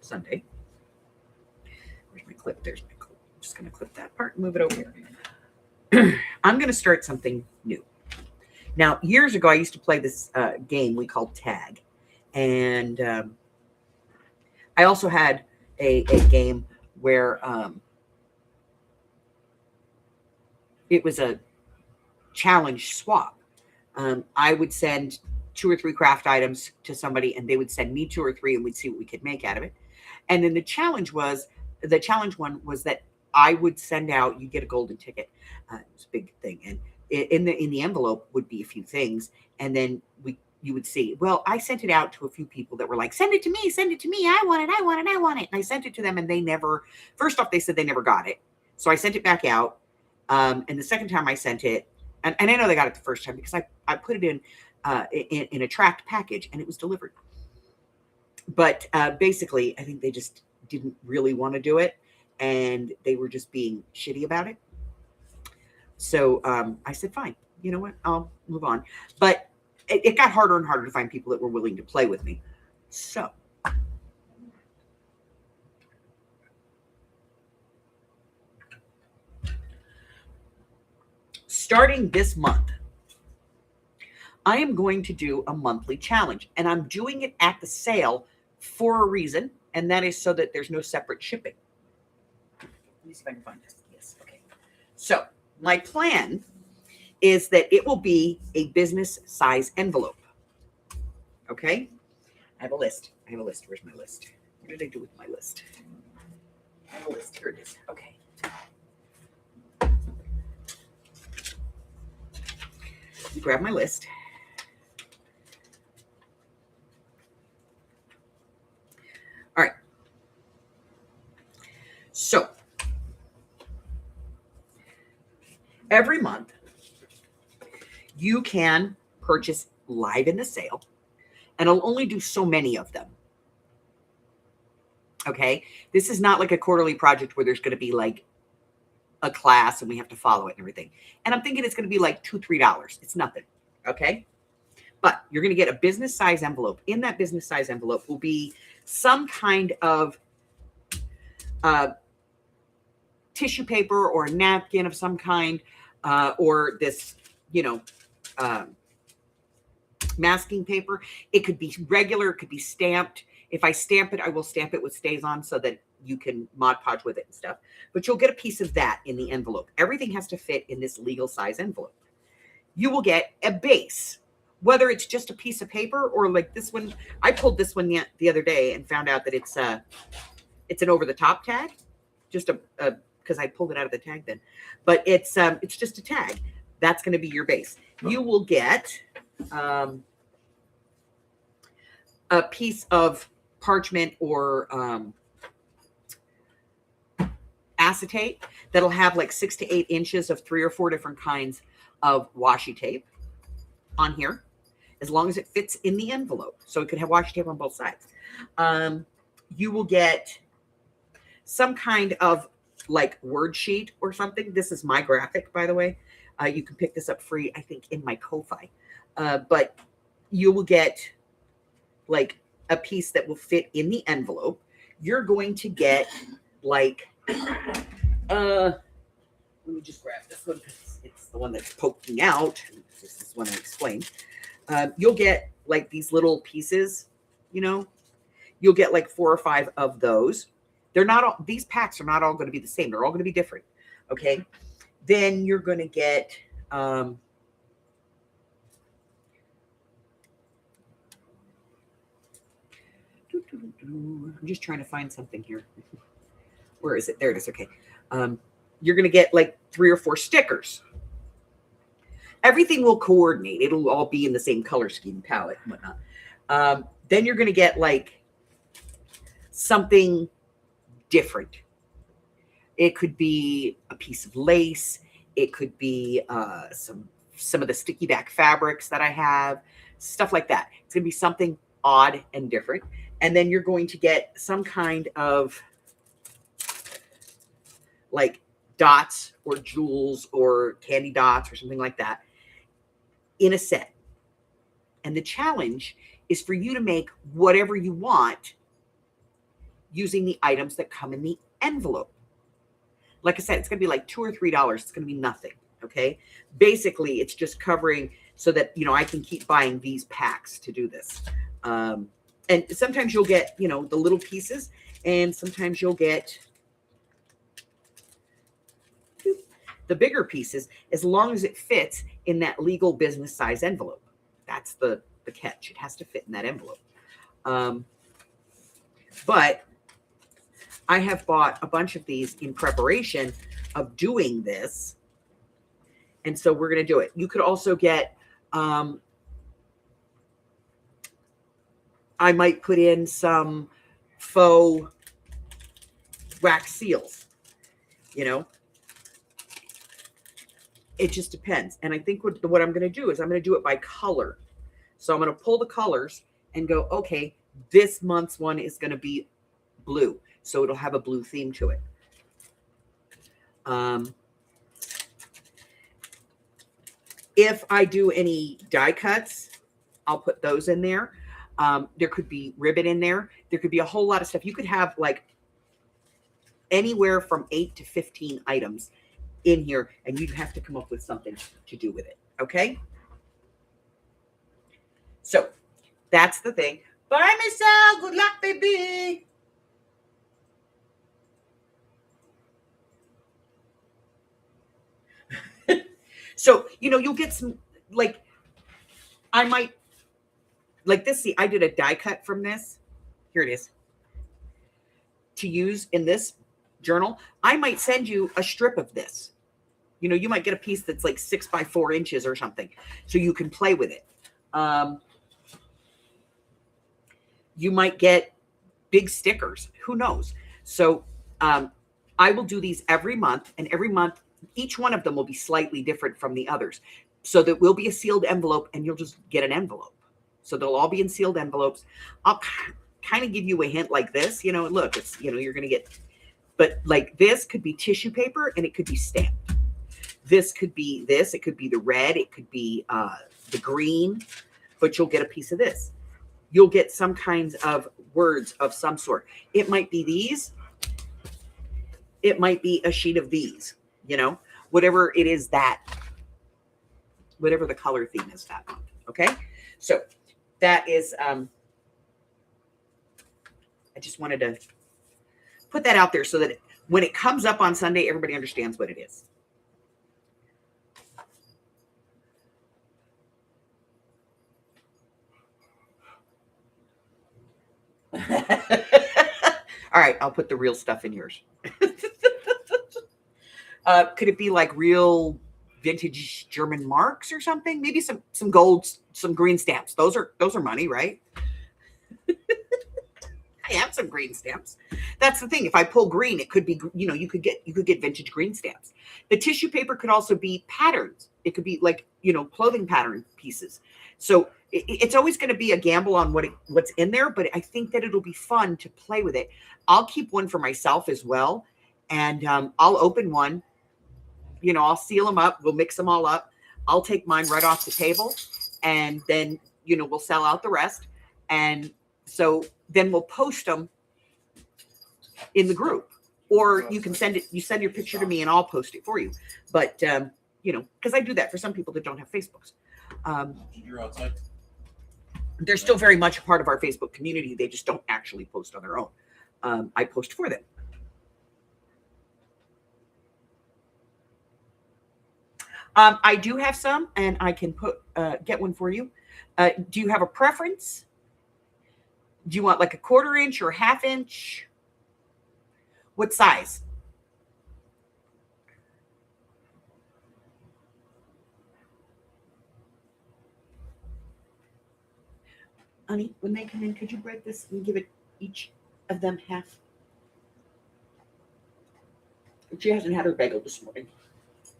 Sunday. Where's my clip? There's my clip. I'm just going to clip that part and move it over here. I'm going to start something new. Now, years ago, I used to play this game we called Tag. And I also had a game where it was a challenge swap. I would send 2 or 3 craft items to somebody and they would send me 2 or 3 and we'd see what we could make out of it. And then the challenge one was that I would send out, you get a golden ticket. It was a big thing. And in the envelope would be a few things. And then you would see, well, I sent it out to a few people that were like, send it to me. I want it. And I sent it to them and first off, they said they never got it. So I sent it back out. And the second time I sent it, and I know they got it the first time because I put it in a tracked package and it was delivered. But basically, I think they just didn't really want to do it, and they were just being shitty about it. So I said, fine, you know what? I'll move on. But it got harder and harder to find people that were willing to play with me. So starting this month, I am going to do a monthly challenge, and I'm doing it at the sale for a reason, and that is so that there's no separate shipping. Let me see if I can find this. Yes, okay. So my plan is that it will be a business size envelope. Okay? I have a list. Where's my list? What did I do with my list? I have a list. Here it is. Okay. Grab my list. All right. So every month you can purchase live in the sale, and I'll only do so many of them. Okay. This is not like a quarterly project where there's going to be like a class and we have to follow it and everything. And I'm thinking it's going to be like $2, $3. It's nothing. Okay. But you're going to get a business size envelope. In that business size envelope will be some kind of tissue paper or a napkin of some kind, or this, masking paper. It could be regular. It could be stamped. If I stamp it, I will stamp it with stays on so that you can Mod Podge with it and stuff. But you'll get a piece of that in the envelope. Everything has to fit in this legal size envelope. You will get a base, whether it's just a piece of paper or like this one. I pulled this one the other day and found out that it's an over the top tag, just because I pulled it out of the tag then. But it's just a tag. That's going to be your base. You will get a piece of parchment or acetate that'll have like 6 to 8 inches of 3 or 4 different kinds of washi tape on here, as long as it fits in the envelope. So it could have washi tape on both sides. You will get some kind of like word sheet or something. This is my graphic, by the way. You can pick this up free, I think, in my Ko-Fi. But you will get like a piece that will fit in the envelope. You're going to get like, let me just grab this one because it's the one that's poking out. This is one I explained. You'll get like these little pieces, you'll get like 4 or 5 of those. They're not all, these packs are not all going to be the same. They're all going to be different. Okay. Then you're going to get, I'm just trying to find something here. Where is it? There it is. Okay. You're going to get like 3 or 4 stickers. Everything will coordinate. It'll all be in the same color scheme palette and whatnot. Then you're going to get like something different. It could be a piece of lace. It could be some of the sticky back fabrics that I have, stuff like that. It's going to be something odd and different. And then you're going to get some kind of like dots or jewels or candy dots or something like that in a set. And the challenge is for you to make whatever you want using the items that come in the envelope. Like I said, it's going to be like $2 or $3. It's going to be nothing. Okay. Basically, it's just covering so that, I can keep buying these packs to do this. And sometimes you'll get, the little pieces, and sometimes you'll get the bigger pieces, as long as it fits in that legal business size envelope. That's the catch. It has to fit in that envelope. But I have bought a bunch of these in preparation of doing this. And so we're going to do it. You could also get, I might put in some faux wax seals, it just depends. And I think what I'm going to do is I'm going to do it by color. So I'm going to pull the colors and go, okay, this month's one is going to be blue. So it'll have a blue theme to it. If I do any die cuts, I'll put those in there. There could be ribbon in there. There could be a whole lot of stuff. You could have like anywhere from 8 to 15 items in here, and you'd have to come up with something to do with it. Okay. So that's the thing. Bye, Michelle. Good luck, baby. So, you'll get some, like, I might, like this. See, I did a die cut from this. Here it is. To use in this journal, I might send you a strip of this. You might get a piece that's like 6 by 4 inches or something, so you can play with it. You might get big stickers. Who knows? So I will do these every month, and every month, each one of them will be slightly different from the others. So there will be a sealed envelope, and you'll just get an envelope. So they'll all be in sealed envelopes. I'll kind of give you a hint like this. Look, it's, you're going to get, but like this could be tissue paper, and it could be stamped. This could be this. It could be the red. It could be the green, but you'll get a piece of this. You'll get some kinds of words of some sort. It might be these. It might be a sheet of these, whatever it is whatever the color theme is that month. Okay. So that is, I just wanted to put that out there so that when it comes up on Sunday, everybody understands what it is. All right, I'll put the real stuff in yours. Could it be like real vintage German marks or something? Maybe some gold, some green stamps. Those are money, right? I have some green stamps. That's the thing. If I pull green, it could be, you could get vintage green stamps. The tissue paper could also be patterns. It could be like, clothing pattern pieces. So it's always going to be a gamble on what's in there, but I think that it'll be fun to play with it. I'll keep one for myself as well. And I'll open one, I'll seal them up. We'll mix them all up. I'll take mine right off the table, and then, we'll sell out the rest. And so then we'll post them in the group, or you can send your picture to me and I'll post it for you. But, because I do that for some people that don't have Facebooks. You're outside. They're still very much a part of our Facebook community. They just don't actually post on their own. I post for them. I do have some, and I can get one for you. Do you have a preference? Do you want like a 1/4 inch or a 1/2 inch? What size? Honey, when they come in, could you break this and give it each of them half? She hasn't had her bagel this morning.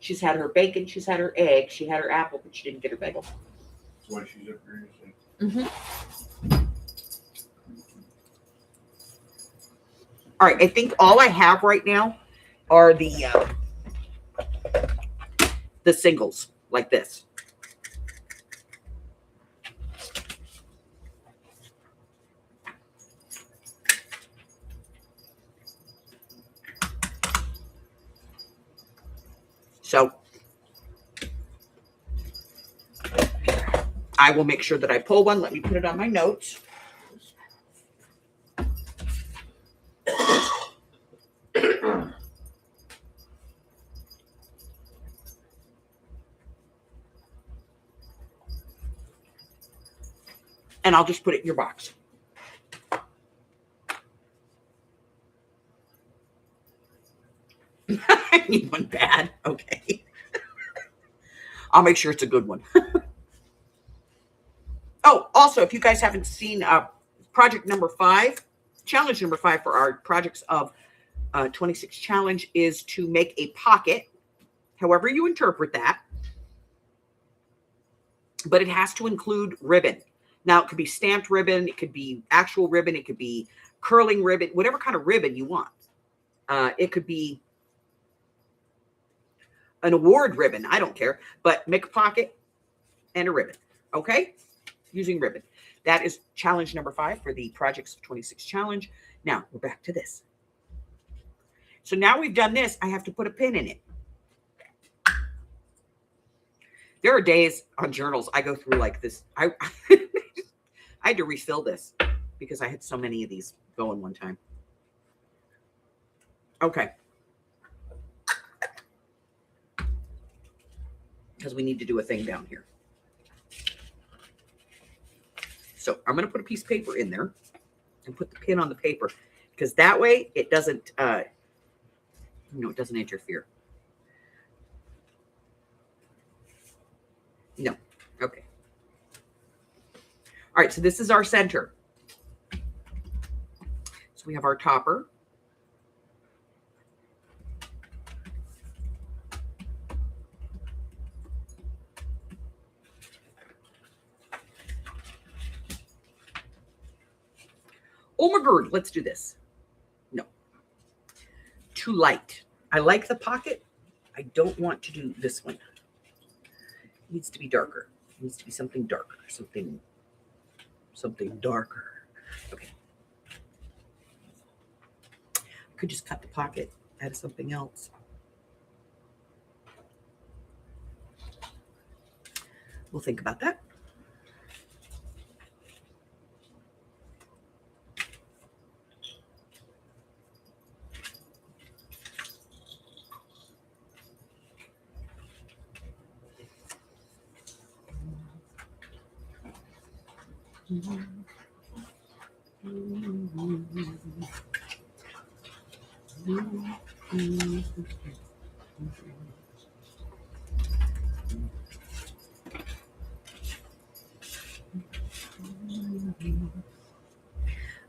She's had her bacon, she's had her egg, she had her apple, but she didn't get her bagel. That's why she's up here. Mm-hmm. All right, I think all I have right now are the singles like this. So I will make sure that I pull one. Let me put it on my notes. And I'll just put it in your box. I need one bad. Okay. I'll make sure it's a good one. Oh, also, if you guys haven't seen project number 5, challenge number 5 for our projects of 26 challenge is to make a pocket, however you interpret that. but it has to include ribbon. Now, it could be stamped ribbon, it could be actual ribbon, it could be curling ribbon, whatever kind of ribbon you want. It could be an award ribbon, I don't care, but make a pocket and a ribbon, okay? Using ribbon. That is challenge number 5 for the Projects of 26 challenge. Now, we're back to this. So now we've done this, I have to put a pin in it. There are days on journals I go through like this. I had to refill this because I had so many of these going one time. Okay. Because we need to do a thing down here. So I'm going to put a piece of paper in there and put the pin on the paper because that way it doesn't, it doesn't interfere. No. Okay. All right. So this is our center. So we have our topper. Oh my God, let's do this. No. Too light. I like the pocket. I don't want to do this one. It needs to be darker. It needs to be something darker. Something darker. Okay. I could just cut the pocket, add something else. We'll think about that.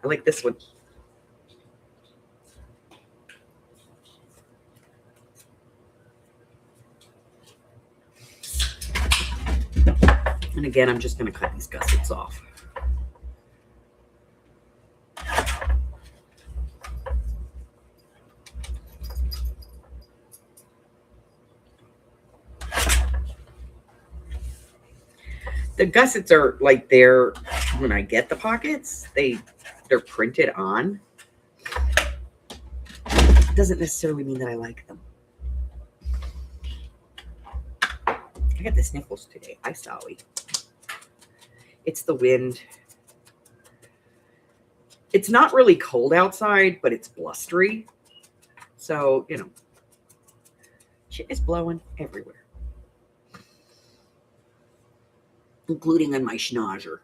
I like this one. And again, I'm just going to cut these gussets off. The gussets are like they're, when I get the pockets, they're printed on. Doesn't necessarily mean that I like them. I got the sniffles today. Hi, Sally. It's the wind. It's not really cold outside, but it's blustery. So, shit is blowing everywhere. Including on my schnauzer.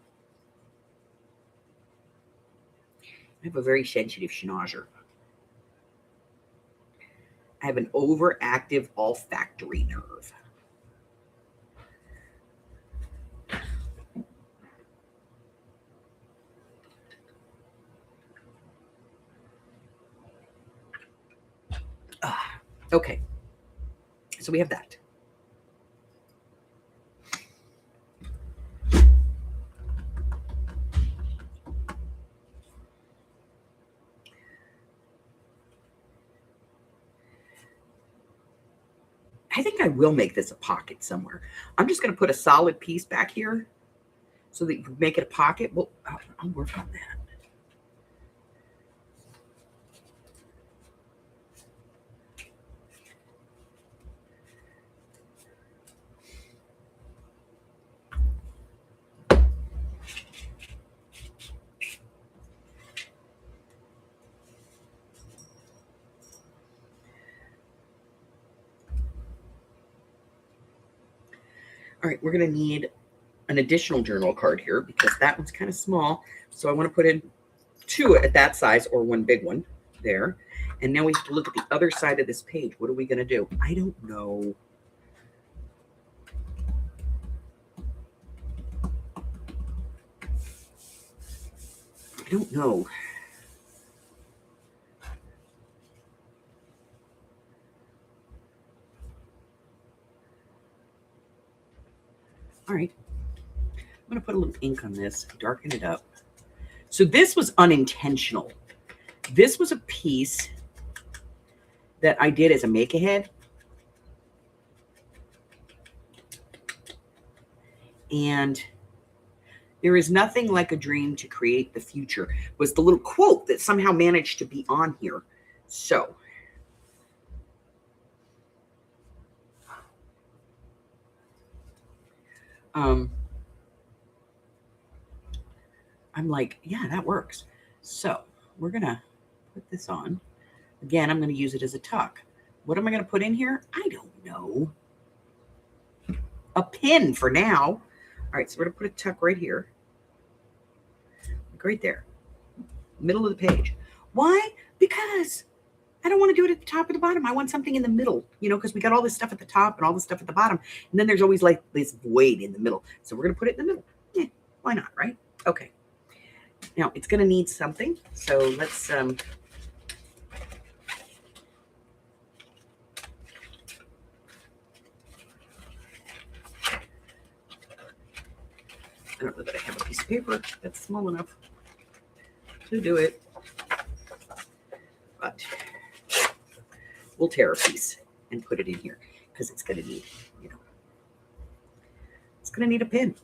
I have a very sensitive schnauzer. I have an overactive olfactory nerve. Okay. So we have that. I think I will make this a pocket somewhere. I'm just going to put a solid piece back here so that you can make it a pocket. Well, I'll work on that. All right, we're going to need an additional journal card here because that one's kind of small. So I want to put in 2 at that size or 1 big one there. And now we have to look at the other side of this page. What are we going to do? I don't know. I don't know. All right. going to put a little ink on this, darken it up. So this was unintentional. This was a piece that I did as a make-ahead. And there is nothing like a dream to create the future was the little quote that somehow managed to be on here. So I'm like, yeah, that works. So we're going to put this on. Again, I'm going to use it as a tuck. What am I going to put in here? I don't know. A pin for now. All right, so we're going to put a tuck right here. Like right there. Middle of the page. Why? Because I don't want to do it at the top or the bottom. I want something in the middle, because we got all this stuff at the top and all this stuff at the bottom. And then there's always like this void in the middle. So we're going to put it in the middle. Yeah, why not, right? Okay. Now it's going to need something. So let's, I don't know that I have a piece of paper that's small enough to do it, but we'll tear a piece and put it in here because it's going to need, it's going to need a pin.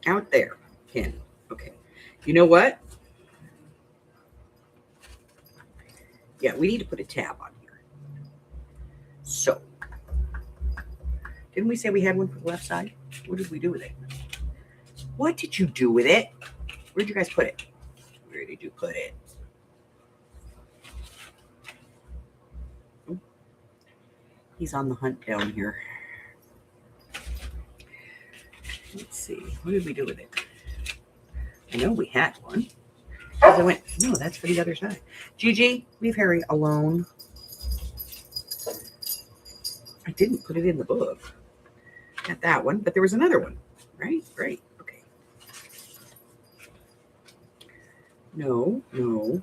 Out there, pin. Okay. You know what? Yeah, we need to put a tab on here. So, didn't we say we had one for the left side? What did we do with it? What did you do with it? Where did you guys put it? Where did you put it? Oh, he's on the hunt down here. Let's see. What did we do with it? I know we had one. I went, no, that's for the other side. Gigi, leave Harry alone. I didn't put it in the book. Not that one, but there was another one. Right? Right. Okay. No, no.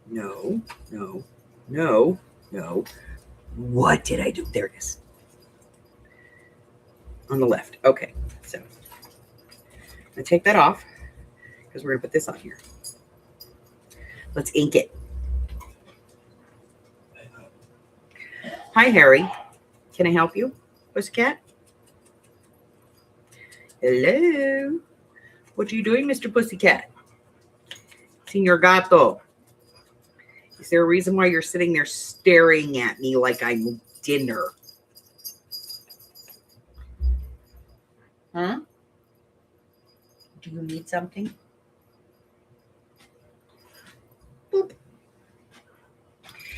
No, no, no, no. What did I do? There it is. On the left. Okay. So I'm going to take that off because we're going to put this on here. Let's ink it. Hi, Harry. Can I help you, Pussycat? Hello. What are you doing, Mr. Pussycat? Señor Gato. Is there a reason why you're sitting there staring at me like I'm dinner? Huh? Do you need something? Boop.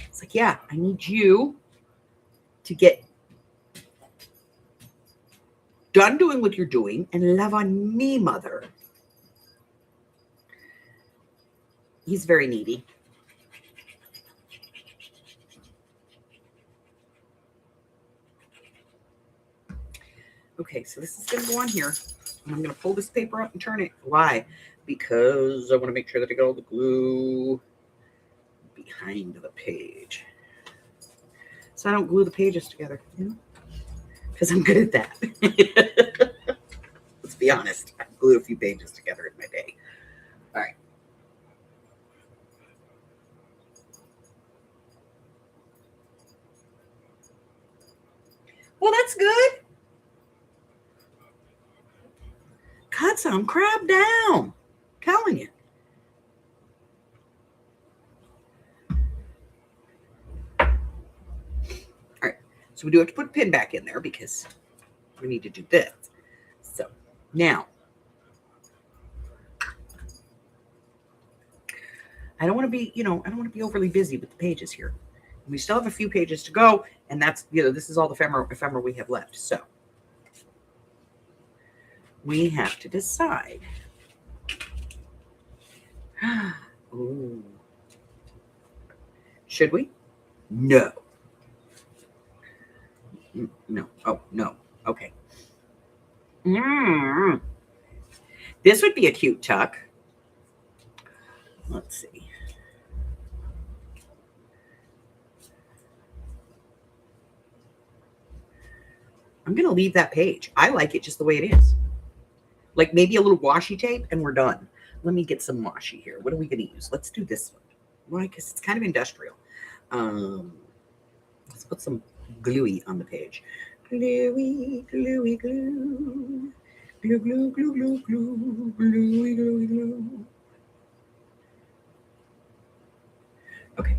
It's like, yeah, I need you to get done doing what you're doing and love on me, mother. He's very needy. Okay, so this is going to go on here. And I'm going to pull this paper up and turn it. Why? Because I want to make sure that I get all the glue behind the page. So I don't glue the pages together, because I'm good at that. Let's be honest. I've glued a few pages together in my day. All right. Well, that's good. Cut some crap down. I'm telling you. All right. So we do have to put a pin back in there because we need to do this. So now, I don't want to be, I don't want to be overly busy with the pages here. We still have a few pages to go, and that's, this is all the ephemera we have left. So we have to decide. Ooh. Should we? No. No. Oh, no. Okay. This would be a cute tuck. Let's see. I'm going to leave that page. I like it just the way it is. Like maybe a little washi tape and we're done. Let me get some washi here. What are we going to use? Let's do this one. Why? Because it's kind of industrial. Let's put some gluey on the page. Gluey, gluey, glue. Glue, glue, glue, glue, glue. Gluey, gluey, glue. Okay.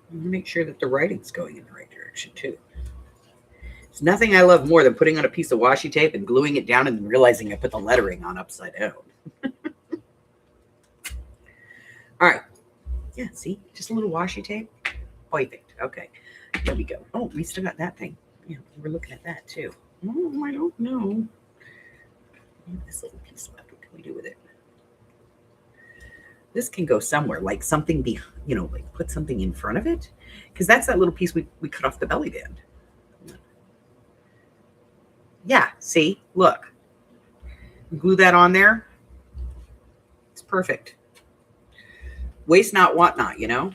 I'm going to make sure that the writing's going in the right direction too. There's nothing I love more than putting on a piece of washi tape and gluing it down and then realizing I put the lettering on upside down. All right. Yeah, see? Just a little washi tape. Perfect. Okay. There we go. Oh, we still got that thing. Yeah, we're looking at that too. Oh, I don't know. This little piece left. What can we do with it? This can go somewhere, like something like put something in front of it. Because that's that little piece we cut off the belly band. Yeah, see? Look. Glue that on there. It's perfect. Waste not, want not, you know?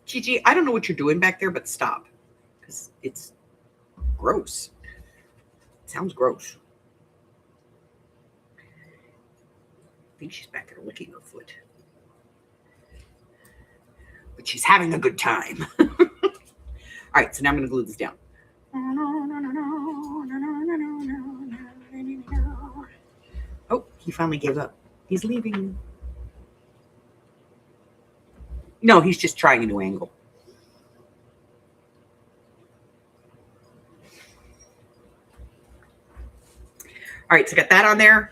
Gigi, I don't know what you're doing back there, but stop. Because it's gross. It sounds gross. I think she's back there licking her foot. But she's having a good time. All right, so now I'm going to glue this down. Oh, he finally gave up. He's leaving. No, he's just trying a new angle. All right, so I got that on there.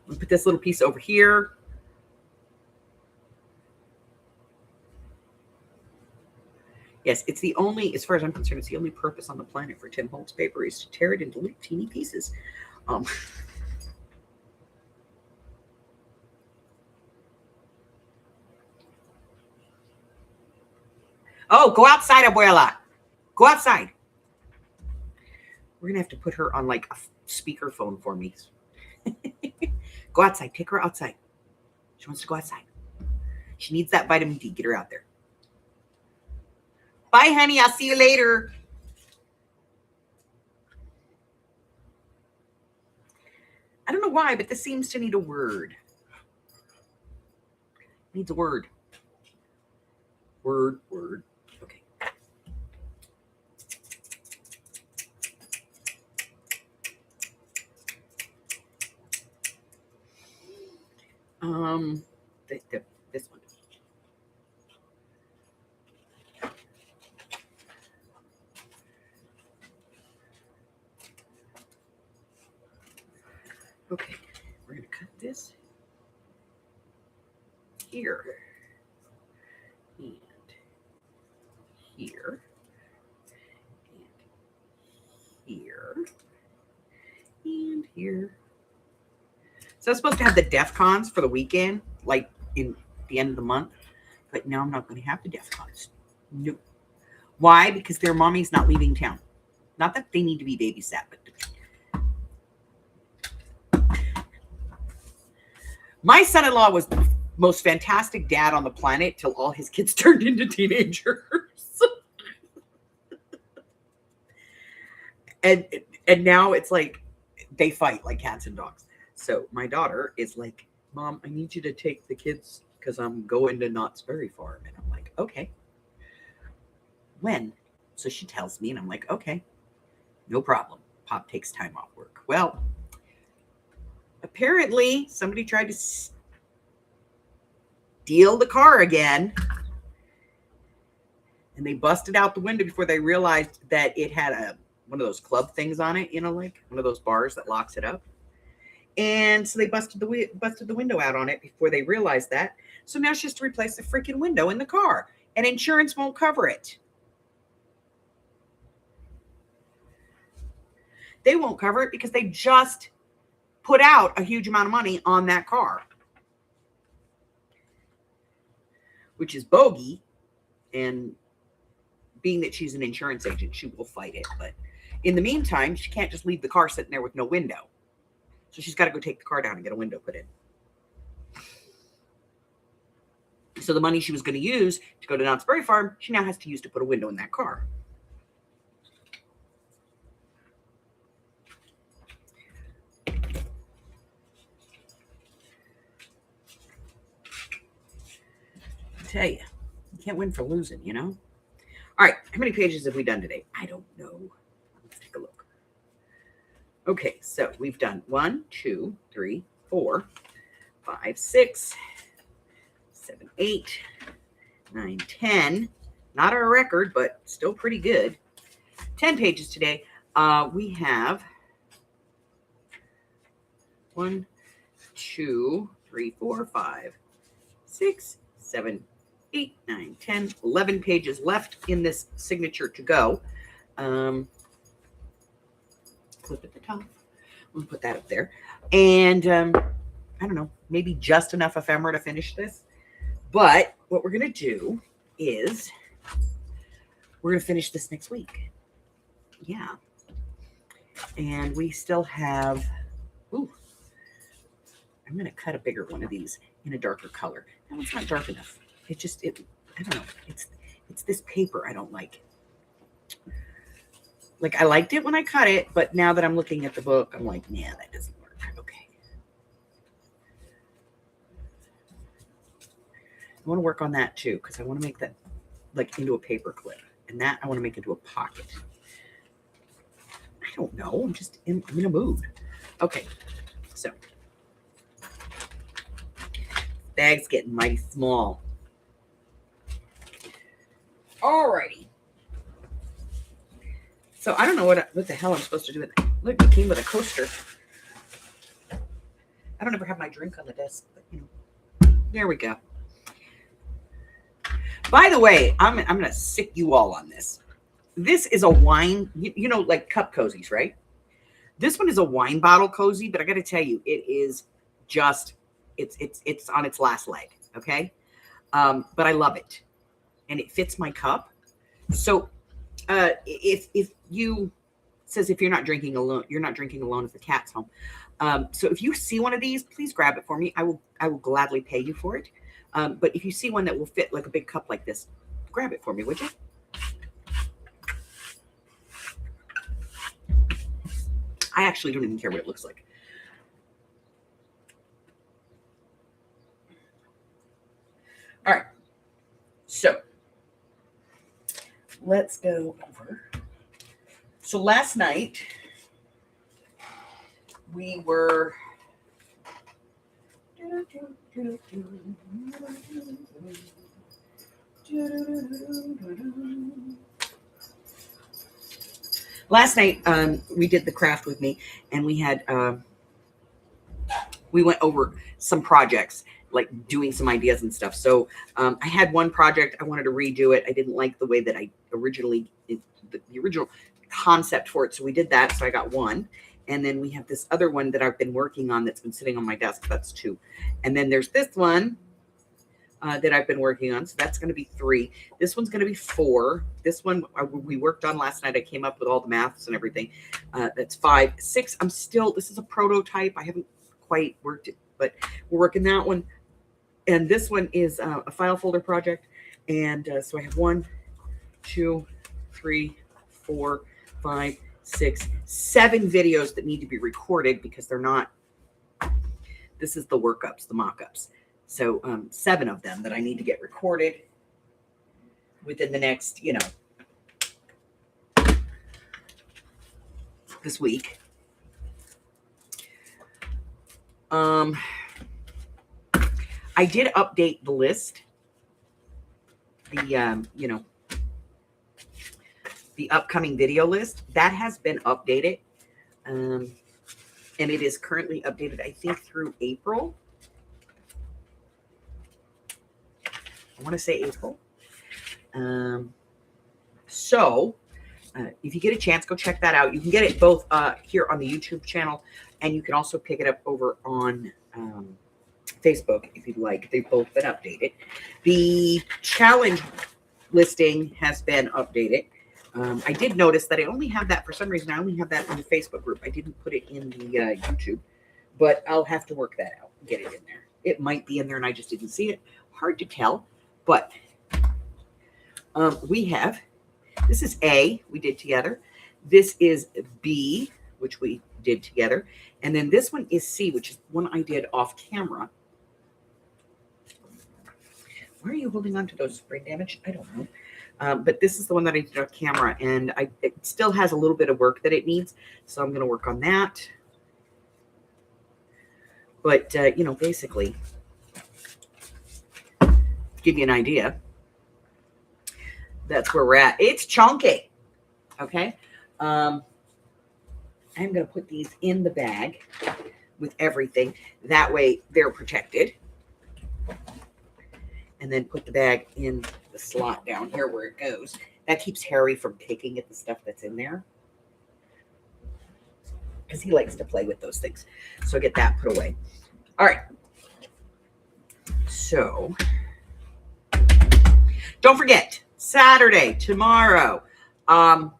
We'll put this little piece over here. Yes, it's the only, as far as I'm concerned, it's the only purpose on the planet for Tim Holtz paper is to tear it into little teeny pieces. Oh, go outside, Abuela. Go outside. We're going to have to put her on like a speakerphone for me. Go outside. Take her outside. She wants to go outside. She needs that vitamin D. Get her out there. Bye, honey. I'll see you later. I don't know why, but this seems to need a word. Needs a word. Word. Okay. This one. Okay, we're going to cut this here and here and here and here. So I was supposed to have the DEF CONs for the weekend, like in the end of the month, but now I'm not going to have the DEF CONs. No. Why? Because their mommy's not leaving town. Not that they need to be babysat, but my son-in-law was the most fantastic dad on the planet till all his kids turned into teenagers. and now it's like they fight like cats and dogs. So my daughter is like, Mom, I need you to take the kids because I'm going to Knott's Berry Farm. And I'm like, okay. When? So she tells me, and I'm like, okay, no problem. Pop takes time off work. Well, apparently somebody tried to steal the car again. And they busted out the window before they realized that it had one of those club things on it, like one of those bars that locks it up. And so they busted the window out on it before they realized that. So now she has to replace the freaking window in the car. And insurance won't cover it. They won't cover it because they just put out a huge amount of money on that car. Which is bogey. And being that she's an insurance agent, she will fight it. in the meantime, she can't just leave the car sitting there with no window. So she's got to go take the car down and get a window put in. So the money she was going to use to go to Knott's Berry Farm, she now has to use to put a window in that car. I tell you, you can't win for losing, you know? All right, how many pages have we done today? I don't know. Let's take a look. Okay, so we've done 1, 2, 3, 4, 5, 6, 7, 8, 9, 10. Not our record, but still pretty good. 10 pages today. We have 1, 2, 3, 4, 5, 6, 7, 8, 9, 10, 11 pages left in this signature to go. Clip at the top. We'll put that up there. And I don't know, maybe just enough ephemera to finish this. But what we're going to do is we're going to finish this next week. Yeah. And we still have, ooh, I'm going to cut a bigger one of these in a darker color. That one's not dark enough. I don't know. It's this paper I don't like. Like, I liked it when I cut it, but now that I'm looking at the book, I'm like, nah, that doesn't work. Okay. I want to work on that too, because I want to make that like into a paper clip. And that I want to make into a pocket. I don't know. I'm in a mood. Okay. So. Bag's getting mighty small. Alrighty. So I don't know what the hell I'm supposed to do with it. Look, it came with a coaster. I don't ever have my drink on the desk, but you know, there we go. By the way, I'm gonna sick you all on this. This is a wine, you know, like cup cozies, right? This one is a wine bottle cozy, but I got to tell you, it is just it's on its last leg. Okay, but I love it. And it fits my cup. So if you says if you're not drinking alone if the cat's home. So if you see one of these, please grab it for me. I will gladly pay you for it. But if you see one that will fit like a big cup like this, grab it for me, would you? I actually don't even care what it looks like. All right. So let's go over. So last night we were we did the craft with me, and we had we went over some projects, like doing some ideas and stuff. So I had one project, I wanted to redo it. I didn't like the way that I originally, the original concept for it. So we did that. So I got one. And then we have this other one that I've been working on that's been sitting on my desk. That's 2. And then there's this one that I've been working on. So that's going to be 3. This one's going to be 4. This one we worked on last night. I came up with all the maths and everything. That's 5. 6, this is a prototype. I haven't quite worked it, but we're working that one. And this one is a file folder project. And so I have 1, 2, 3, 4, 5, 6, 7 videos that need to be recorded because they're not, this is the workups, the mock-ups. So 7 of them that I need to get recorded within the next, this week. I did update the list, the upcoming video list that has been updated. And it is currently updated, I think, through April. I want to say April. So if you get a chance, go check that out. You can get it both here on the YouTube channel, and you can also pick it up over on Facebook if you'd like. They've both been updated. The challenge listing has been updated. I did notice that I only have that, for some reason, I only have that in the Facebook group. I didn't put it in the YouTube, but I'll have to work that out, get it in there. It might be in there and I just didn't see it. Hard to tell, but we have, this is A, we did together. This is B, which we did together. And then this one is C, which is one I did off camera. Why are you holding on to those? Brain damage? I don't know. But this is the one that I did off camera, and it still has a little bit of work that it needs. So I'm going to work on that. But, basically, to give you an idea, that's where we're at. It's chunky. Okay. I'm going to put these in the bag with everything. That way they're protected. And then put the bag in the slot down here where it goes. That keeps Harry from picking at the stuff that's in there, because he likes to play with those things. So get that put away. All right. So don't forget, Saturday, tomorrow, you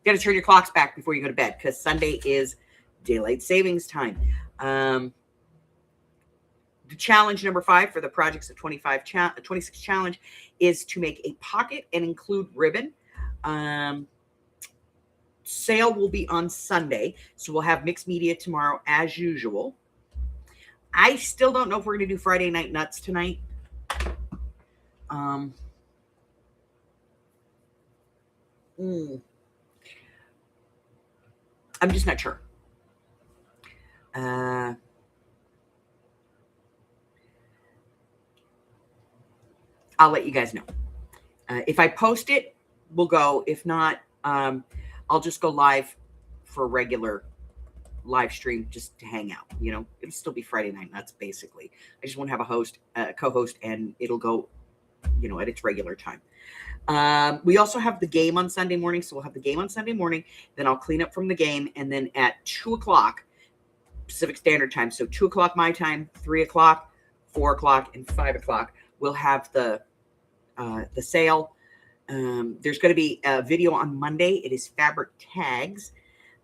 got to turn your clocks back before you go to bed, because Sunday is daylight savings time. The challenge number 5 for the Projects of 26 challenge is to make a pocket and include ribbon. Sale will be on Sunday, so we'll have mixed media tomorrow as usual. I still don't know if we're going to do Friday Night Nuts tonight. I'm just not sure. I'll let you guys know. If I post it, we'll go. If not, I'll just go live for a regular live stream just to hang out. It'll still be Friday Night Nuts, basically. I just won't have a co-host, and it'll go, at its regular time. We also have the game on Sunday morning, so we'll have the game on Sunday morning. Then I'll clean up from the game, and then at 2 o'clock Pacific Standard Time, so 2 o'clock my time, 3 o'clock, 4 o'clock, and 5 o'clock, we'll have the sale. There's going to be a video on Monday. It is fabric tags.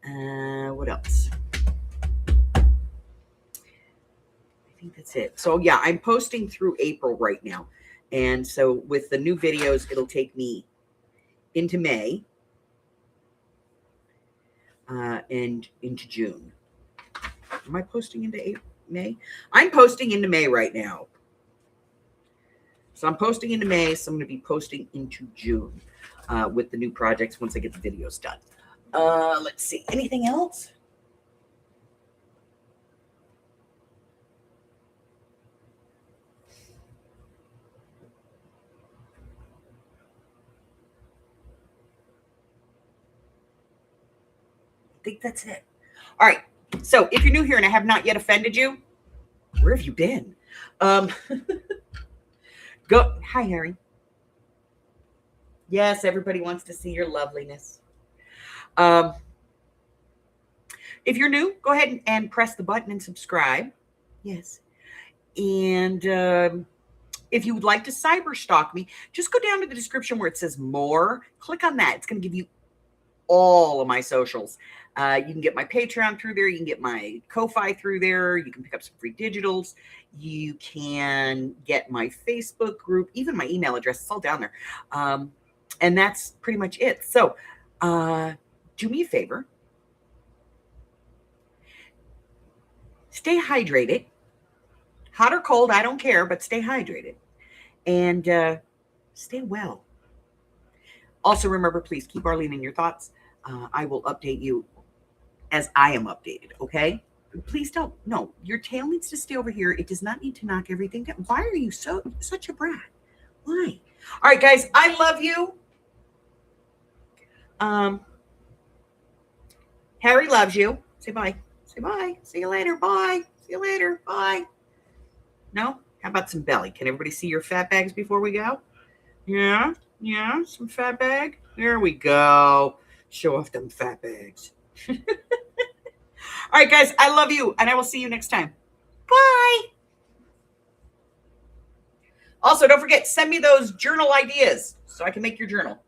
What else? I think that's it. So yeah, I'm posting through April right now. And so with the new videos, it'll take me into May and into June. Am I posting into May? I'm posting into May right now. So I'm posting into May, so I'm going to be posting into June with the new projects once I get the videos done. Let's see. Anything else? I think that's it. All right. So if you're new here and I have not yet offended you, where have you been? Go. Hi, Harry. Yes, everybody wants to see your loveliness. If you're new, go ahead and press the button and subscribe. Yes. And if you would like to cyber stalk me, just go down to the description where it says more. Click on that. It's going to give you all of my socials. You can get my Patreon through there. You can get my Ko-Fi through there. You can pick up some free digitals. You can get my Facebook group, even my email address. It's all down there. And that's pretty much it. So do me a favor. Stay hydrated. Hot or cold, I don't care, but stay hydrated. And stay well. Also, remember, please keep Arlene in your thoughts. I will update you as I am updated, okay? Please don't. No, your tail needs to stay over here. It does not need to knock everything down. Why are you such a brat? Why? All right, guys, I love you. Harry loves you. Say bye. Say bye. See you later. Bye. See you later. Bye. No? How about some belly? Can everybody see your fat bags before we go? Yeah? Yeah? Some fat bag? There we go. Show off them fat bags. All right, guys, I love you, and I will see you next time. Bye. Also, don't forget, send me those journal ideas so I can make your journal.